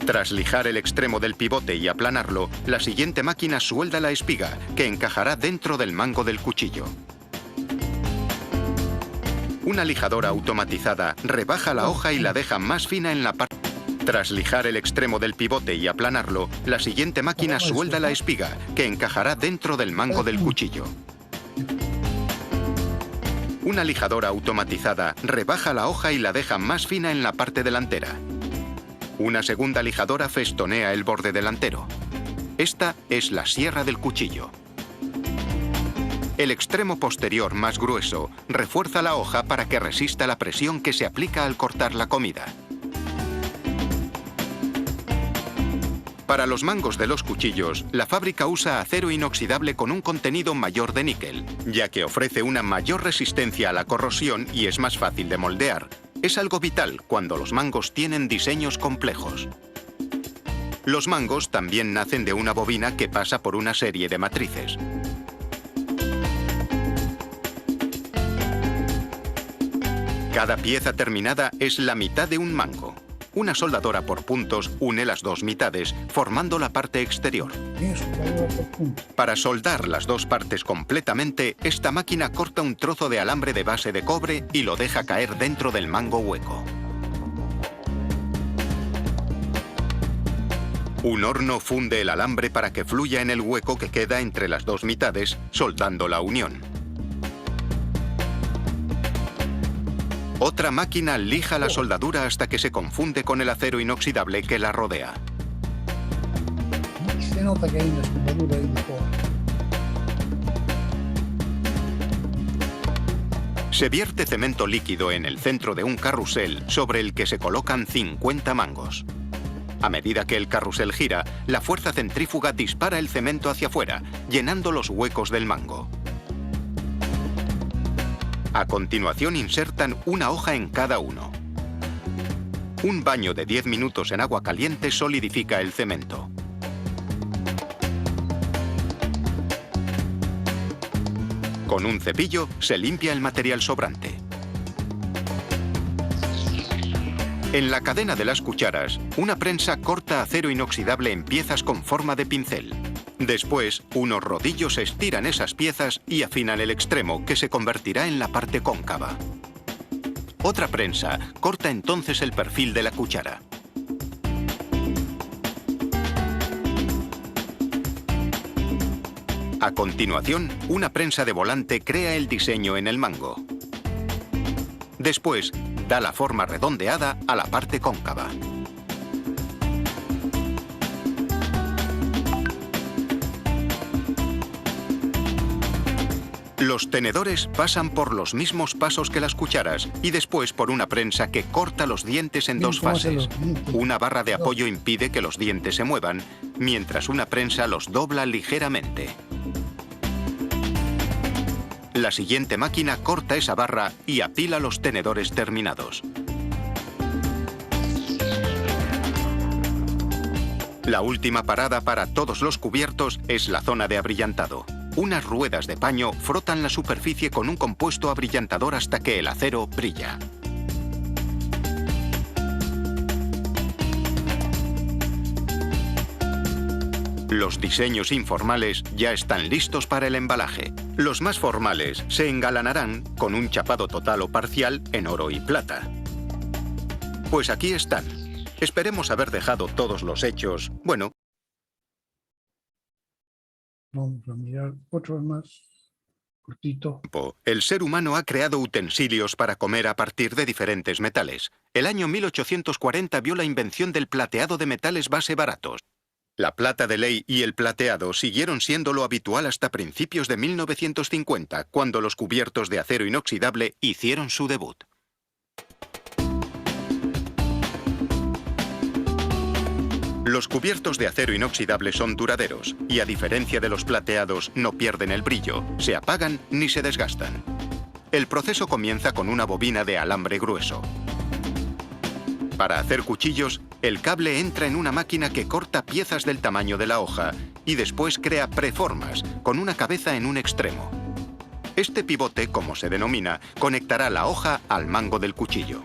Tras lijar el extremo del pivote y aplanarlo, la siguiente máquina suelda la espiga, que encajará dentro del mango del cuchillo. Una lijadora automatizada rebaja la hoja y la deja más fina en la parte. Tras lijar el extremo del pivote y aplanarlo, la siguiente máquina suelda la espiga, que encajará dentro del mango del cuchillo. Una lijadora automatizada rebaja la hoja y la deja más fina en la parte delantera. Una segunda lijadora festonea el borde delantero. Esta es la sierra del cuchillo. El extremo posterior más grueso refuerza la hoja para que resista la presión que se aplica al cortar la comida. Para los mangos de los cuchillos, la fábrica usa acero inoxidable con un contenido mayor de níquel, ya que ofrece una mayor resistencia a la corrosión y es más fácil de moldear. Es algo vital cuando los mangos tienen diseños complejos. Los mangos también nacen de una bobina que pasa por una serie de matrices. Cada pieza terminada es la mitad de un mango. Una soldadora por puntos une las dos mitades, formando la parte exterior. Para soldar las dos partes completamente, esta máquina corta un trozo de alambre de base de cobre y lo deja caer dentro del mango hueco. Un horno funde el alambre para que fluya en el hueco que queda entre las dos mitades, soldando la unión. Otra máquina lija la soldadura hasta que se confunde con el acero inoxidable que la rodea. Se nota que hay una soldadura ahí de fuera. Se vierte cemento líquido en el centro de un carrusel sobre el que se colocan 50 mangos. A medida que el carrusel gira, la fuerza centrífuga dispara el cemento hacia afuera, llenando los huecos del mango. A continuación insertan una hoja en cada uno. Un baño de 10 minutos en agua caliente solidifica el cemento. Con un cepillo se limpia el material sobrante. En la cadena de las cucharas, una prensa corta acero inoxidable en piezas con forma de pincel. Después, unos rodillos estiran esas piezas y afinan el extremo, que se convertirá en la parte cóncava. Otra prensa corta entonces el perfil de la cuchara. A continuación, una prensa de volante crea el diseño en el mango. Después, da la forma redondeada a la parte cóncava. Los tenedores pasan por los mismos pasos que las cucharas y después por una prensa que corta los dientes en dos fases. Una barra de apoyo impide que los dientes se muevan, mientras una prensa los dobla ligeramente. La siguiente máquina corta esa barra y apila los tenedores terminados. La última parada para todos los cubiertos es la zona de abrillantado. Unas ruedas de paño frotan la superficie con un compuesto abrillantador hasta que el acero brilla. Los diseños informales ya están listos para el embalaje. Los más formales se engalanarán con un chapado total o parcial en oro y plata. Pues aquí están. Esperemos haber dejado todos los hechos, bueno, Vamos a mirar otro más cortito. el ser humano ha creado utensilios para comer a partir de diferentes metales. El año 1840 vio la invención del plateado de metales base baratos. La plata de ley y el plateado siguieron siendo lo habitual hasta principios de 1950, cuando los cubiertos de acero inoxidable hicieron su debut. Los cubiertos de acero inoxidable son duraderos y, a diferencia de los plateados, no pierden el brillo, se apagan ni se desgastan. El proceso comienza con una bobina de alambre grueso. Para hacer cuchillos, el cable entra en una máquina que corta piezas del tamaño de la hoja y después crea preformas, con una cabeza en un extremo. Este pivote, como se denomina, conectará la hoja al mango del cuchillo.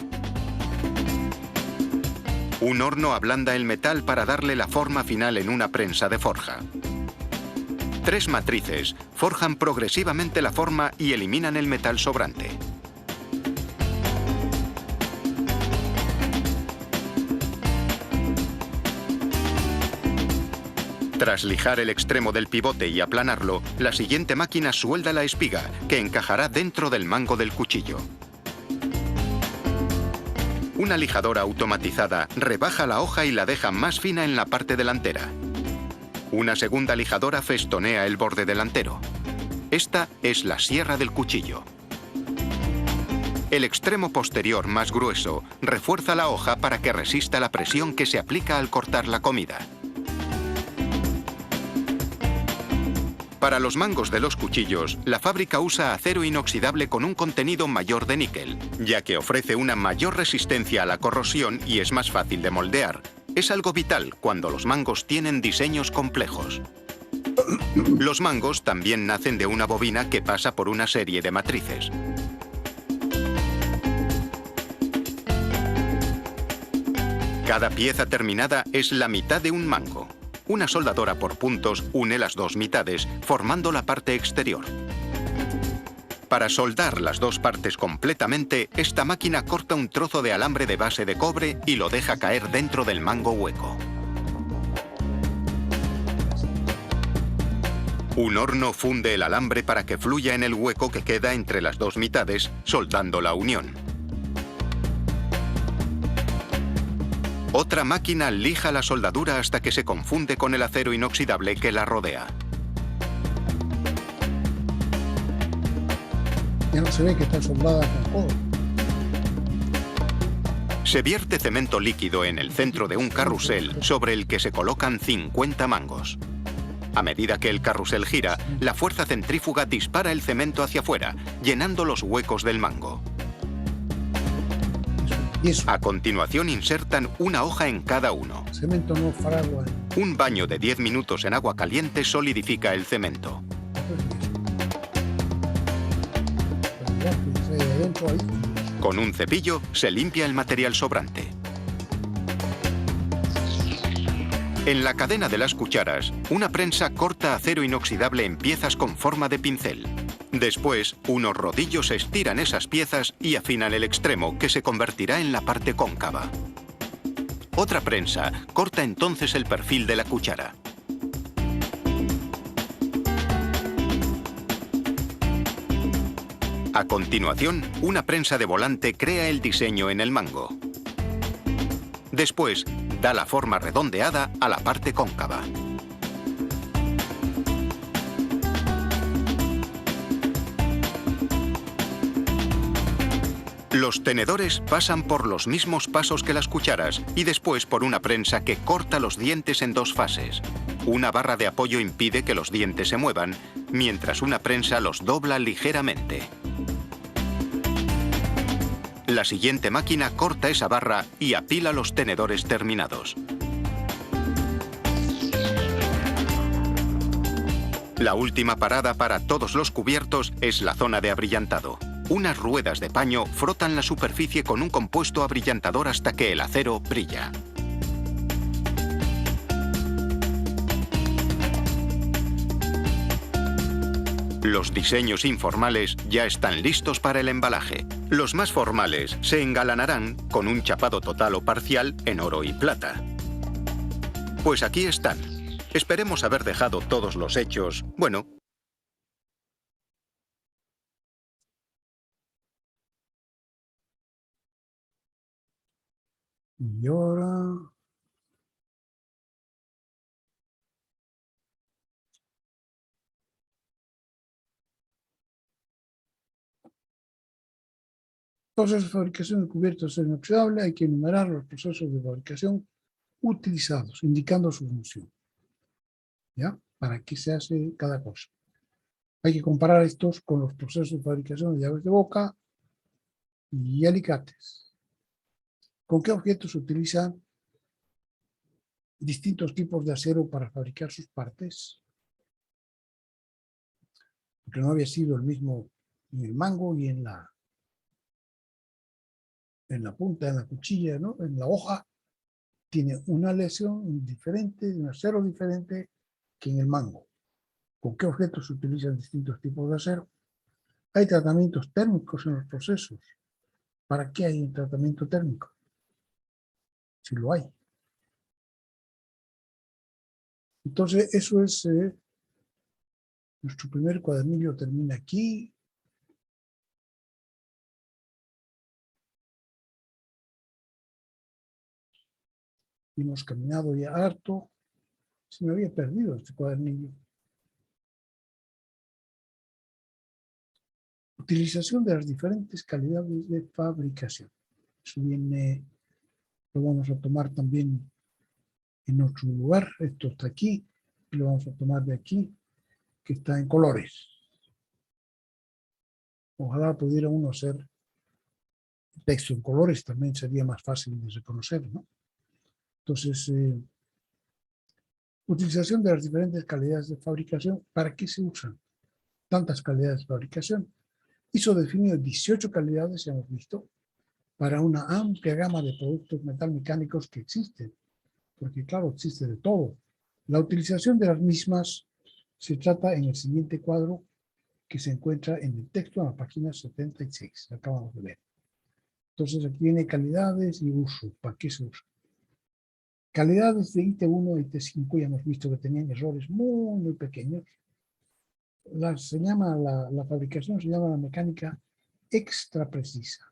Un horno ablanda el metal para darle la forma final en una prensa de forja. 3 matrices forjan progresivamente la forma y eliminan el metal sobrante. Tras lijar el extremo del pivote y aplanarlo, la siguiente máquina suelda la espiga, que encajará dentro del mango del cuchillo. Una lijadora automatizada rebaja la hoja y la deja más fina en la parte delantera. Una segunda lijadora festonea el borde delantero. Esta es la sierra del cuchillo. El extremo posterior más grueso refuerza la hoja para que resista la presión que se aplica al cortar la comida. Para los mangos de los cuchillos, la fábrica usa acero inoxidable con un contenido mayor de níquel, ya que ofrece una mayor resistencia a la corrosión y es más fácil de moldear. Es algo vital cuando los mangos tienen diseños complejos. Los mangos también nacen de una bobina que pasa por una serie de matrices. Cada pieza terminada es la mitad de un mango. Una soldadora por puntos une las dos mitades, formando la parte exterior. Para soldar las dos partes completamente, esta máquina corta un trozo de alambre de base de cobre y lo deja caer dentro del mango hueco. Un horno funde el alambre para que fluya en el hueco que queda entre las dos mitades, soldando la unión. Otra máquina lija la soldadura hasta que se confunde con el acero inoxidable que la rodea. Ya no se ve que está soldada con cobre. Se vierte cemento líquido en el centro de un carrusel sobre el que se colocan 50 mangos. A medida que el carrusel gira, la fuerza centrífuga dispara el cemento hacia afuera, llenando los huecos del mango. A continuación insertan una hoja en cada uno. Cemento no fará agua. Un baño de 10 minutos en agua caliente solidifica el cemento. Con un cepillo se limpia el material sobrante. En la cadena de las cucharas, una prensa corta acero inoxidable en piezas con forma de pincel. Después, unos rodillos estiran esas piezas y afinan el extremo, que se convertirá en la parte cóncava. Otra prensa corta entonces el perfil de la cuchara. A continuación, una prensa de volante crea el diseño en el mango. Después, da la forma redondeada a la parte cóncava. Los tenedores pasan por los mismos pasos que las cucharas y después por una prensa que corta los dientes en dos fases. Una barra de apoyo impide que los dientes se muevan, mientras una prensa los dobla ligeramente. La siguiente máquina corta esa barra y apila los tenedores terminados. La última parada para todos los cubiertos es la zona de abrillantado. Unas ruedas de paño frotan la superficie con un compuesto abrillantador hasta que el acero brilla. Los diseños informales ya están listos para el embalaje. Los más formales se engalanarán con un chapado total o parcial en oro y plata. Pues aquí están. Esperemos haber dejado todos los hechos, bueno. Y ahora... Procesos de fabricación de cubiertos de acero inoxidable. Hay que enumerar los procesos de fabricación utilizados, indicando su función. ¿Ya? ¿Para qué se hace cada cosa? Hay que comparar estos con los procesos de fabricación de llaves de boca y alicates. ¿Con qué objetos se utilizan distintos tipos de acero para fabricar sus partes? Porque no había sido el mismo en el mango y en la punta, en la cuchilla, ¿no? En la hoja. Tiene una lesión diferente, un acero diferente que en el mango. ¿Con qué objetos se utilizan distintos tipos de acero? Hay tratamientos térmicos en los procesos. ¿Para qué hay un tratamiento térmico? Si lo hay. Entonces, eso es... nuestro primer cuadernillo termina aquí. Hemos caminado ya harto. Se me había perdido este cuadernillo. Utilización de las diferentes calidades de fabricación. Eso viene, lo vamos a tomar también en otro lugar. Esto está aquí. Y lo vamos a tomar de aquí, que está en colores. Ojalá pudiera uno hacer texto en colores, también sería más fácil de reconocer, ¿no? Entonces, utilización de las diferentes calidades de fabricación. ¿Para qué se usan tantas calidades de fabricación? ISO definió 18 calidades, hemos visto, para una amplia gama de productos metalmecánicos que existen, porque claro, existe de todo. La utilización de las mismas se trata en el siguiente cuadro que se encuentra en el texto en la página 76, acabamos de ver. Entonces aquí viene calidades y uso, ¿para qué se usa? Calidades de IT1 y IT5 ya hemos visto que tenían errores muy, muy pequeños. La fabricación se llama la mecánica extra precisa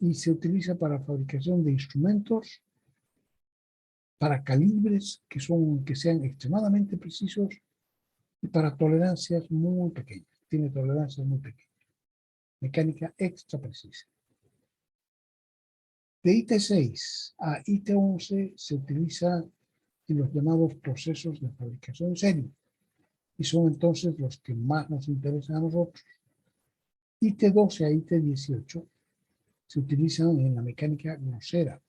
y se utiliza para fabricación de instrumentos, para calibres que sean extremadamente precisos y para tolerancias muy pequeñas. Tiene tolerancias muy pequeñas. Mecánica extra precisa. De IT6 a IT11 se utiliza en los llamados procesos de fabricación en serie y son entonces los que más nos interesan a nosotros. IT12 a IT18 se utilizan en la mecánica grosera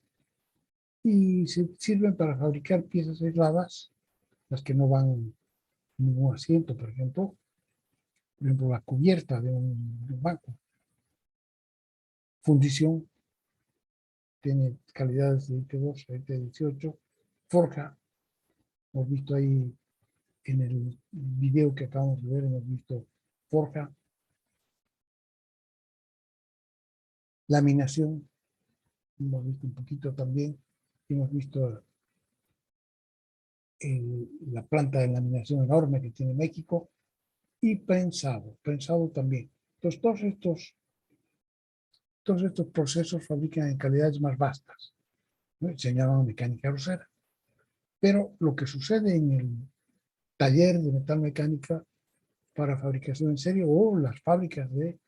y se sirven para fabricar piezas aisladas, las que no van en ningún asiento, por ejemplo, la cubierta de un banco. Fundición tiene calidades de IT2 a IT18. Forja, hemos visto ahí en el video que acabamos de ver, hemos visto forja. Laminación, hemos visto un poquito también. Hemos visto la planta de laminación enorme que tiene México. Y prensado también. Entonces, todos estos procesos fabrican en calidades más vastas, ¿no? Se llaman mecánica grosera. Pero lo que sucede en el taller de metalmecánica para fabricación en serie o las fábricas de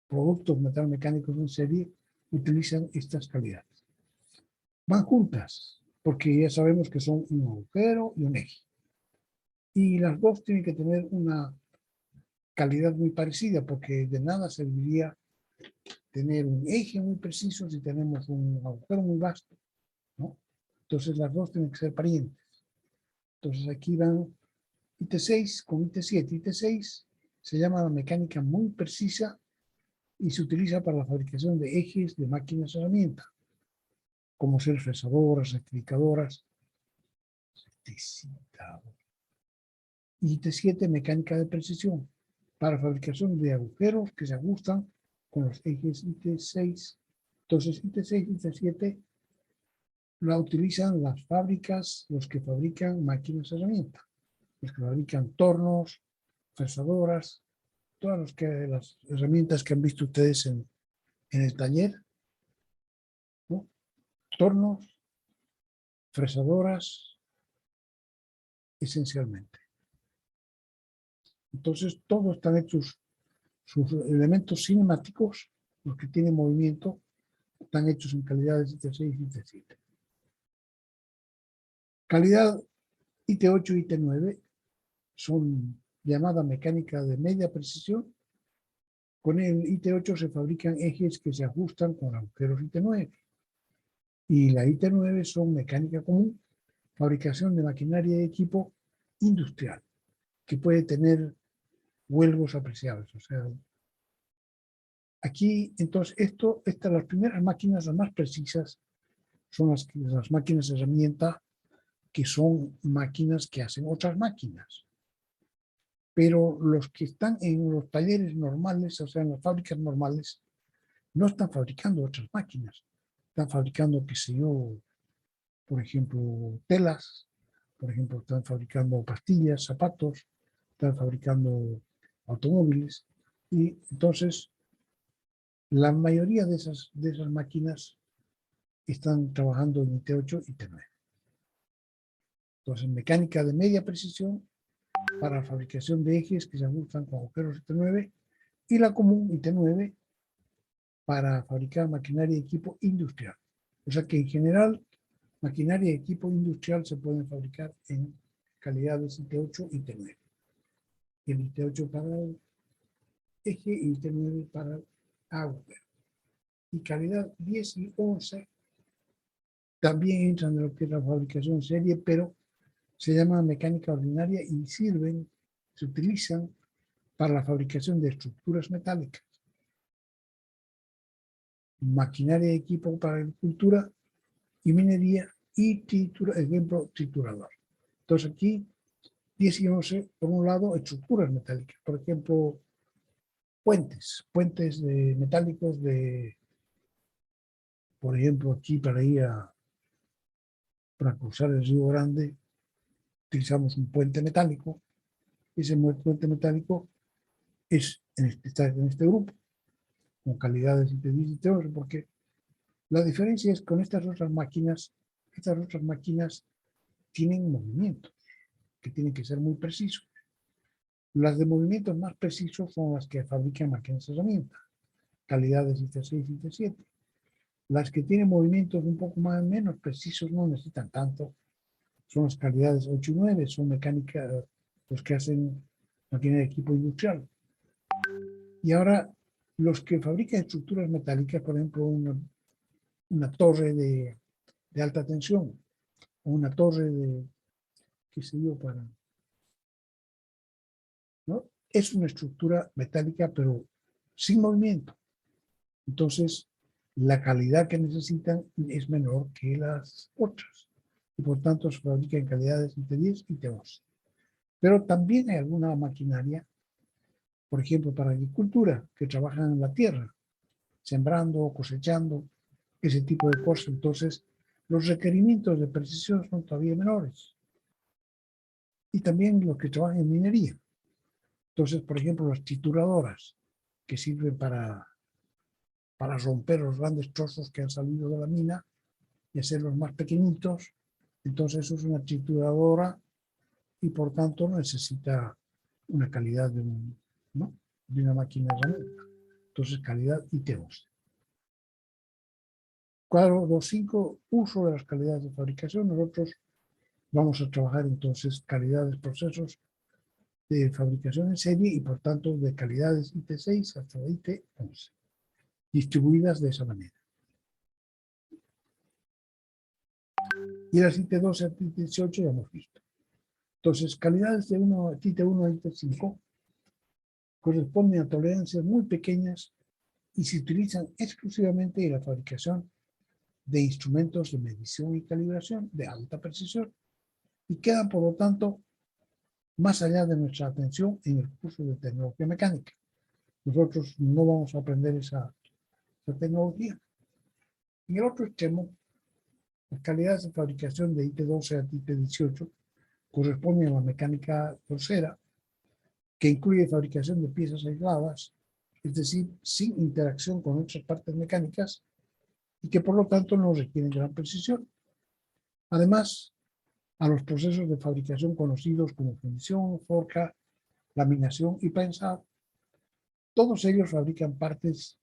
productos metalmecánicos en serie utilizan estas calidades. Van juntas, porque ya sabemos que son un agujero y un eje. Y las dos tienen que tener una calidad muy parecida, porque de nada serviría tener un eje muy preciso si tenemos un agujero muy vasto, ¿no? Entonces las dos tienen que ser parientes. Entonces aquí van IT6 con IT7. IT6 se llama la mecánica muy precisa y se utiliza para la fabricación de ejes de máquinas de herramienta, como ser fresadoras, rectificadoras. Y IT7, mecánica de precisión, para fabricación de agujeros que se ajustan con los ejes IT6. Entonces, IT6 y IT7 la utilizan las fábricas, los que fabrican máquinas de herramienta, los que fabrican tornos, fresadoras, todas las herramientas que han visto ustedes en el taller, ¿no? Tornos, fresadoras, esencialmente. Entonces, todos están hechos, sus elementos cinemáticos, los que tienen movimiento, están hechos en calidades IT6 y IT7. Calidad IT8 y IT9 son llamada mecánica de media precisión. Con el IT8 se fabrican ejes que se ajustan con agujeros IT9. Y la IT9 son mecánica común, fabricación de maquinaria y equipo industrial, que puede tener huelgos apreciables. O sea, aquí, entonces, estas las primeras máquinas, las más precisas, son las máquinas de herramienta, que son máquinas que hacen otras máquinas. Pero los que están en los talleres normales, o sea, en las fábricas normales, no están fabricando otras máquinas. Están fabricando, qué sé yo, por ejemplo, telas, por ejemplo, están fabricando pastillas, zapatos, están fabricando automóviles. Y entonces, la mayoría de esas máquinas están trabajando en IT8 y IT9. Entonces, mecánica de media precisión para la fabricación de ejes que se ajustan con agujeros IT9 y la común IT9 para fabricar maquinaria y equipo industrial. O sea que en general, maquinaria y equipo industrial se pueden fabricar en calidades IT8 y IT9. El IT8 para el eje y IT9 para el agujero. Y calidad 10 y 11 también entran en lo que es la fabricación serie, pero se llama mecánica ordinaria y se utilizan para la fabricación de estructuras metálicas, maquinaria y equipo para agricultura y minería y ejemplo, triturador. Entonces aquí 10 y 11, por un lado, estructuras metálicas, por ejemplo, puentes metálicos por ejemplo, aquí para cruzar el Río Grande, utilizamos un puente metálico. Ese puente metálico está en este grupo, con calidades IT10 y IT11, porque la diferencia es con estas otras máquinas tienen movimientos que tienen que ser muy precisos. Las de movimientos más precisos son las que fabrican máquinas de herramienta, calidades IT6 y IT7. Las que tienen movimientos un poco menos precisos no necesitan tanto, son las calidades 8 y 9, son mecánica, los que hacen maquinaria de equipo industrial. Y ahora, los que fabrican estructuras metálicas, por ejemplo, una torre de alta tensión, o una torre qué sé yo, ¿no? Es una estructura metálica, pero sin movimiento. Entonces, la calidad que necesitan es menor que las otras. Y por tanto, se fabrica en calidades IT10 y IT11. Pero también hay alguna maquinaria, por ejemplo, para agricultura, que trabajan en la tierra, sembrando, cosechando, ese tipo de cosas. Entonces, los requerimientos de precisión son todavía menores. Y también los que trabajan en minería. Entonces, por ejemplo, las trituradoras, que sirven para romper los grandes trozos que han salido de la mina y hacerlos más pequeñitos. Entonces, eso es una trituradora y por tanto necesita una calidad de una máquina de herramienta. Entonces, calidad IT11. Cuadro 2.5, uso de las calidades de fabricación. Nosotros vamos a trabajar entonces calidades, procesos de fabricación en serie y por tanto de calidades IT6 hasta IT11, distribuidas de esa manera. Y las IT12 a IT18 ya hemos visto. Entonces, calidades de IT1 a IT5 corresponden a tolerancias muy pequeñas y se utilizan exclusivamente en la fabricación de instrumentos de medición y calibración de alta precisión y quedan, por lo tanto, más allá de nuestra atención en el curso de tecnología mecánica. Nosotros no vamos a aprender esa tecnología. En el otro extremo, las calidades de fabricación de IT12 a IT18 corresponden a la mecánica grosera, que incluye fabricación de piezas aisladas, es decir, sin interacción con otras partes mecánicas y que por lo tanto no requieren gran precisión. Además, a los procesos de fabricación conocidos como fundición, forja, laminación y prensado, todos ellos fabrican partes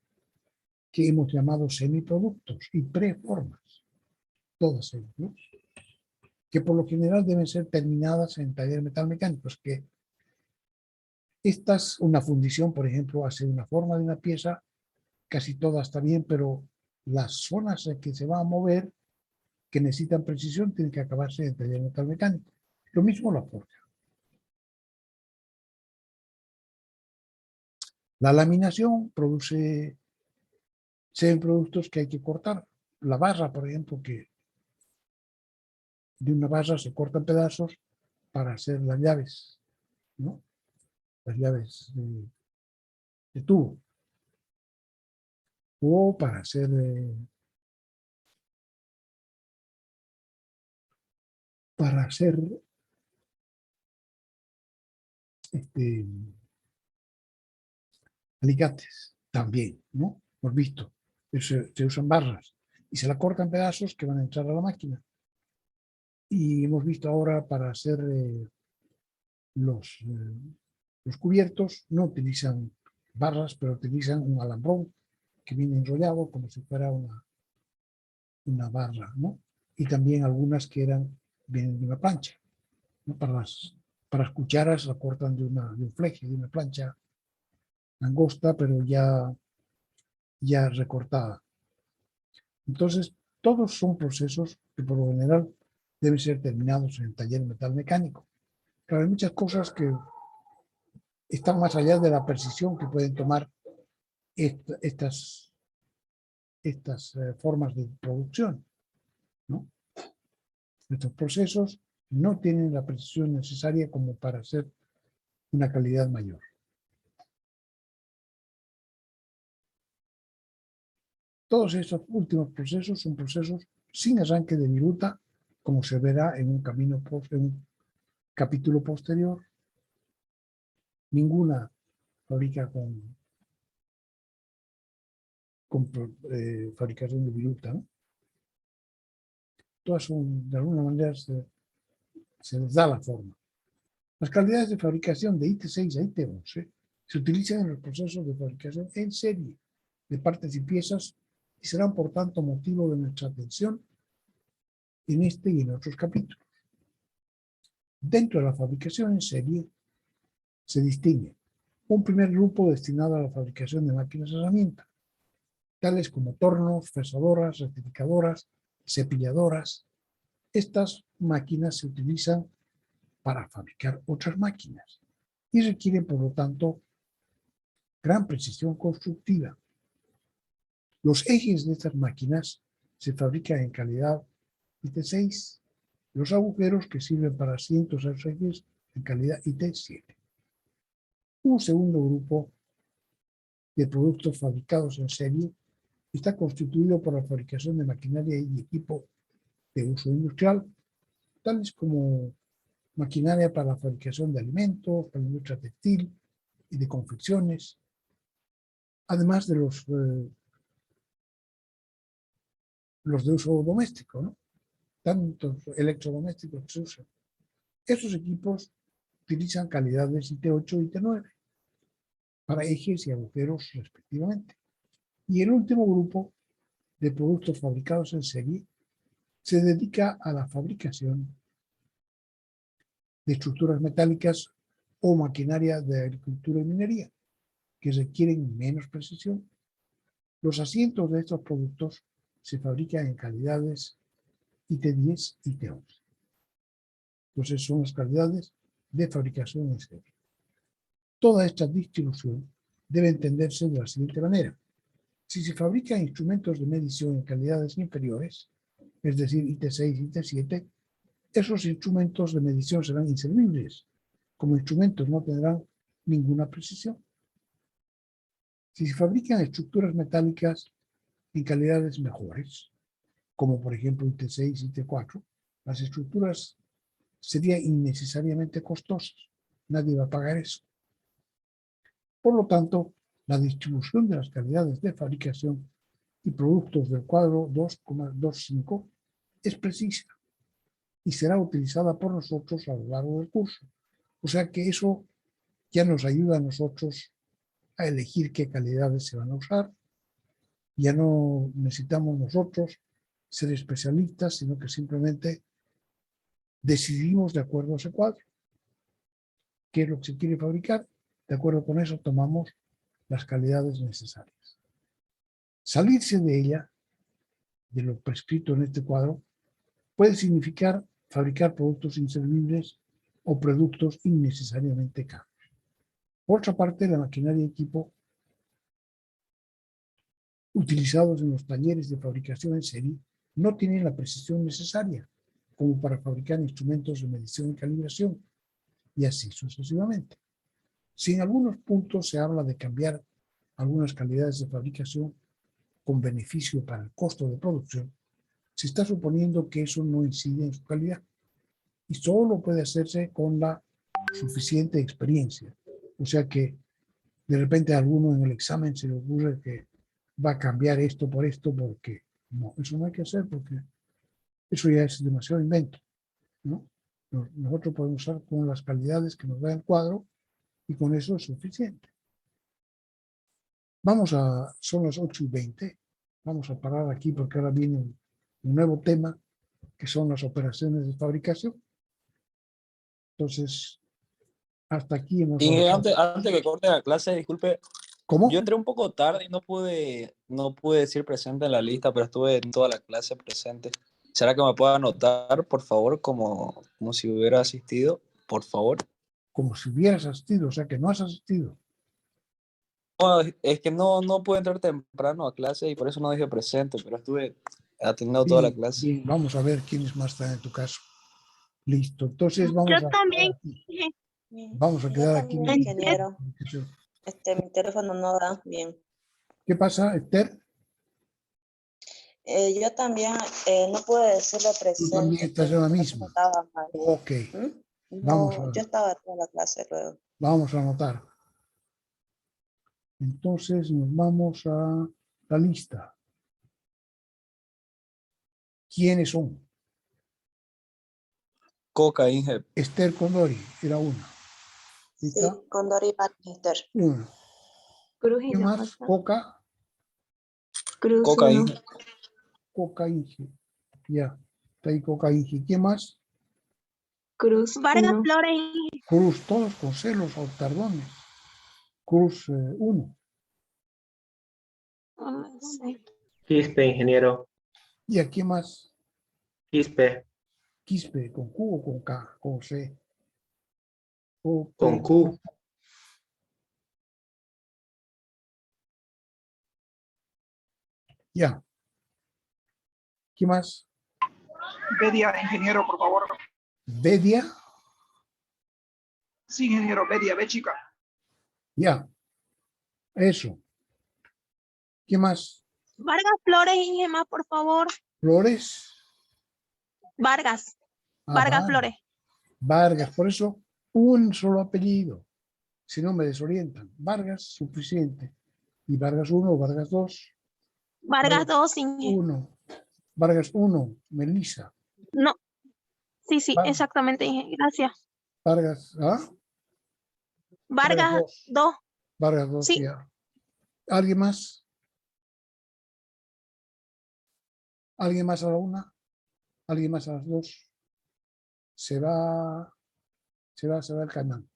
que hemos llamado semiproductos y preformas, todas ellas, ¿no? Que por lo general deben ser terminadas en talleres metalmecánicos, que esta es una fundición, por ejemplo, hace una forma de una pieza, casi toda está bien, pero las zonas en que se va a mover, que necesitan precisión, tienen que acabarse en taller metalmecánico. Lo mismo la forja. La laminación produce semiproductos que hay que cortar. La barra, por ejemplo, que de una barra se cortan pedazos para hacer las llaves, ¿no? Las llaves de tubo. O para hacer alicates también, ¿no? Hemos visto, se usan barras y se la cortan pedazos que van a entrar a la máquina. Y hemos visto ahora para hacer los cubiertos, no utilizan barras, pero utilizan un alambrón que viene enrollado como si fuera una barra, ¿no? Y también algunas que vienen de una plancha, ¿no? Para las cucharas la cortan de un fleje, de una plancha angosta, pero ya recortada. Entonces, todos son procesos que por lo general deben ser terminados en el taller metalmecánico. Claro, hay muchas cosas que están más allá de la precisión que pueden tomar estas formas de producción, ¿no? Estos procesos no tienen la precisión necesaria como para hacer una calidad mayor. Todos estos últimos procesos son procesos sin arranque de viruta, como se verá en un capítulo posterior. Ninguna fabrica con fabricación de viruta, ¿no? Todas son, de alguna manera, se les da la forma. Las calidades de fabricación de IT6 a IT11 se utilizan en los procesos de fabricación en serie de partes y piezas y serán, por tanto, motivo de nuestra atención en este y en otros capítulos. Dentro de la fabricación en serie se distingue un primer grupo destinado a la fabricación de máquinas de herramientas, tales como tornos, fresadoras, rectificadoras, cepilladoras. Estas máquinas se utilizan para fabricar otras máquinas y requieren, por lo tanto, gran precisión constructiva. Los ejes de estas máquinas se fabrican en calidad IT6, los agujeros que sirven para asientos a los ejes en calidad IT7. Un segundo grupo de productos fabricados en serie está constituido por la fabricación de maquinaria y equipo de uso industrial, tales como maquinaria para la fabricación de alimentos, para la industria textil y de confecciones, además de los de uso doméstico, ¿no? Tantos electrodomésticos que se usan. Estos equipos utilizan calidades IT8 y IT9 para ejes y agujeros respectivamente. Y el último grupo de productos fabricados en serie se dedica a la fabricación de estructuras metálicas o maquinaria de agricultura y minería, que requieren menos precisión. Los asientos de estos productos se fabrican en calidades IT10 y IT11. Entonces son las calidades de fabricación en serie. Toda esta distribución debe entenderse de la siguiente manera. Si se fabrican instrumentos de medición en calidades inferiores, es decir, IT6 y IT7, esos instrumentos de medición serán inservibles, como instrumentos no tendrán ninguna precisión. Si se fabrican estructuras metálicas en calidades mejores, como por ejemplo IT6 y IT4, las estructuras serían innecesariamente costosas. Nadie va a pagar eso. Por lo tanto, la distribución de las calidades de fabricación y productos del cuadro 2,25 es precisa y será utilizada por nosotros a lo largo del curso. O sea que eso ya nos ayuda a nosotros a elegir qué calidades se van a usar. Ya no necesitamos nosotros ser especialistas, sino que simplemente decidimos de acuerdo a ese cuadro qué es lo que se quiere fabricar. De acuerdo con eso tomamos las calidades necesarias. Salirse de ella, de lo prescrito en este cuadro, puede significar fabricar productos inservibles o productos innecesariamente caros. Por otra parte, la maquinaria y equipo utilizados en los talleres de fabricación en serie no tienen la precisión necesaria como para fabricar instrumentos de medición y calibración, y así sucesivamente. Si en algunos puntos se habla de cambiar algunas calidades de fabricación con beneficio para el costo de producción, se está suponiendo que eso no incide en su calidad y solo puede hacerse con la suficiente experiencia. O sea que de repente a alguno en el examen se le ocurre que va a cambiar esto por esto, porque no, eso no hay que hacer porque eso ya es demasiado invento, ¿no? Nosotros podemos usar con las calidades que nos da el cuadro y con eso es suficiente. Son las 8:20, vamos a parar aquí porque ahora viene un nuevo tema que son las operaciones de fabricación. Entonces, hasta aquí hemos Y avanzado. antes que corte la clase, disculpe, ¿Cómo? yo entré un poco tarde y no pude decir presente en la lista, pero estuve en toda la clase presente. ¿Será que me pueda anotar, por favor, como si hubiera asistido? Por favor. Como si hubieras asistido, o sea que no has asistido. No, es que no pude entrar temprano a clase y por eso no dije presente, pero estuve atendiendo toda la clase. Bien, vamos a ver quiénes más están en tu caso. Listo, entonces vamos Yo a también. vamos a Yo quedar aquí. también, ingeniero. Mi teléfono no da bien. ¿Qué pasa, Esther? Yo también no pude decirle presente. Tú también estás en la misma. Estaba mal. Ok, No, Vamos a- yo estaba toda la clase luego. vamos a anotar. Entonces nos vamos a la lista. ¿Quiénes son? Coca, Inge. Esther Condori, era una. Sí, ¿Lista? con Dori Bannister. Una. Cruz y ¿Qué la más? falta. Coca, Cruz Coca, uno. Inge. Coca Inge. Ya, está ahí Coca Inge. ¿Quién más? Cruz Vargas uno. Flores. Cruz, todos con celos o tardones. Cruz 1. Sí. Quispe, ingeniero. ¿Y a quién más? Quispe, Quispe, con Q o con K, con C. O con Q. Ya. ¿Quién más? Bedia, ingeniero, por favor. Bedia. Sí, ingeniero, Bedia, B chica. Ya. Eso. ¿Qué más? Vargas Flores y Gemma, por favor. Flores. Vargas. Ah, Vargas Flores. Vargas. Por eso, un solo apellido. Si no, me desorientan. Vargas, suficiente. Y Vargas 1, Vargas 2. Vargas 2, Inge. 1. Vargas 1, Melissa. No. Sí, sí, Var- exactamente, Inge. Gracias. Vargas, ¿ah? Vargas 2. Vargas 2, Sí. ya. ¿Alguien más? ¿Alguien más a la 1? ¿Alguien más a las 2? Se va el cañón.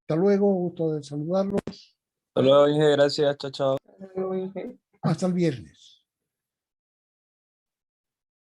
Hasta luego, gusto de saludarlos. Hasta luego, Inge. Gracias. Chao, chao. Hasta el viernes.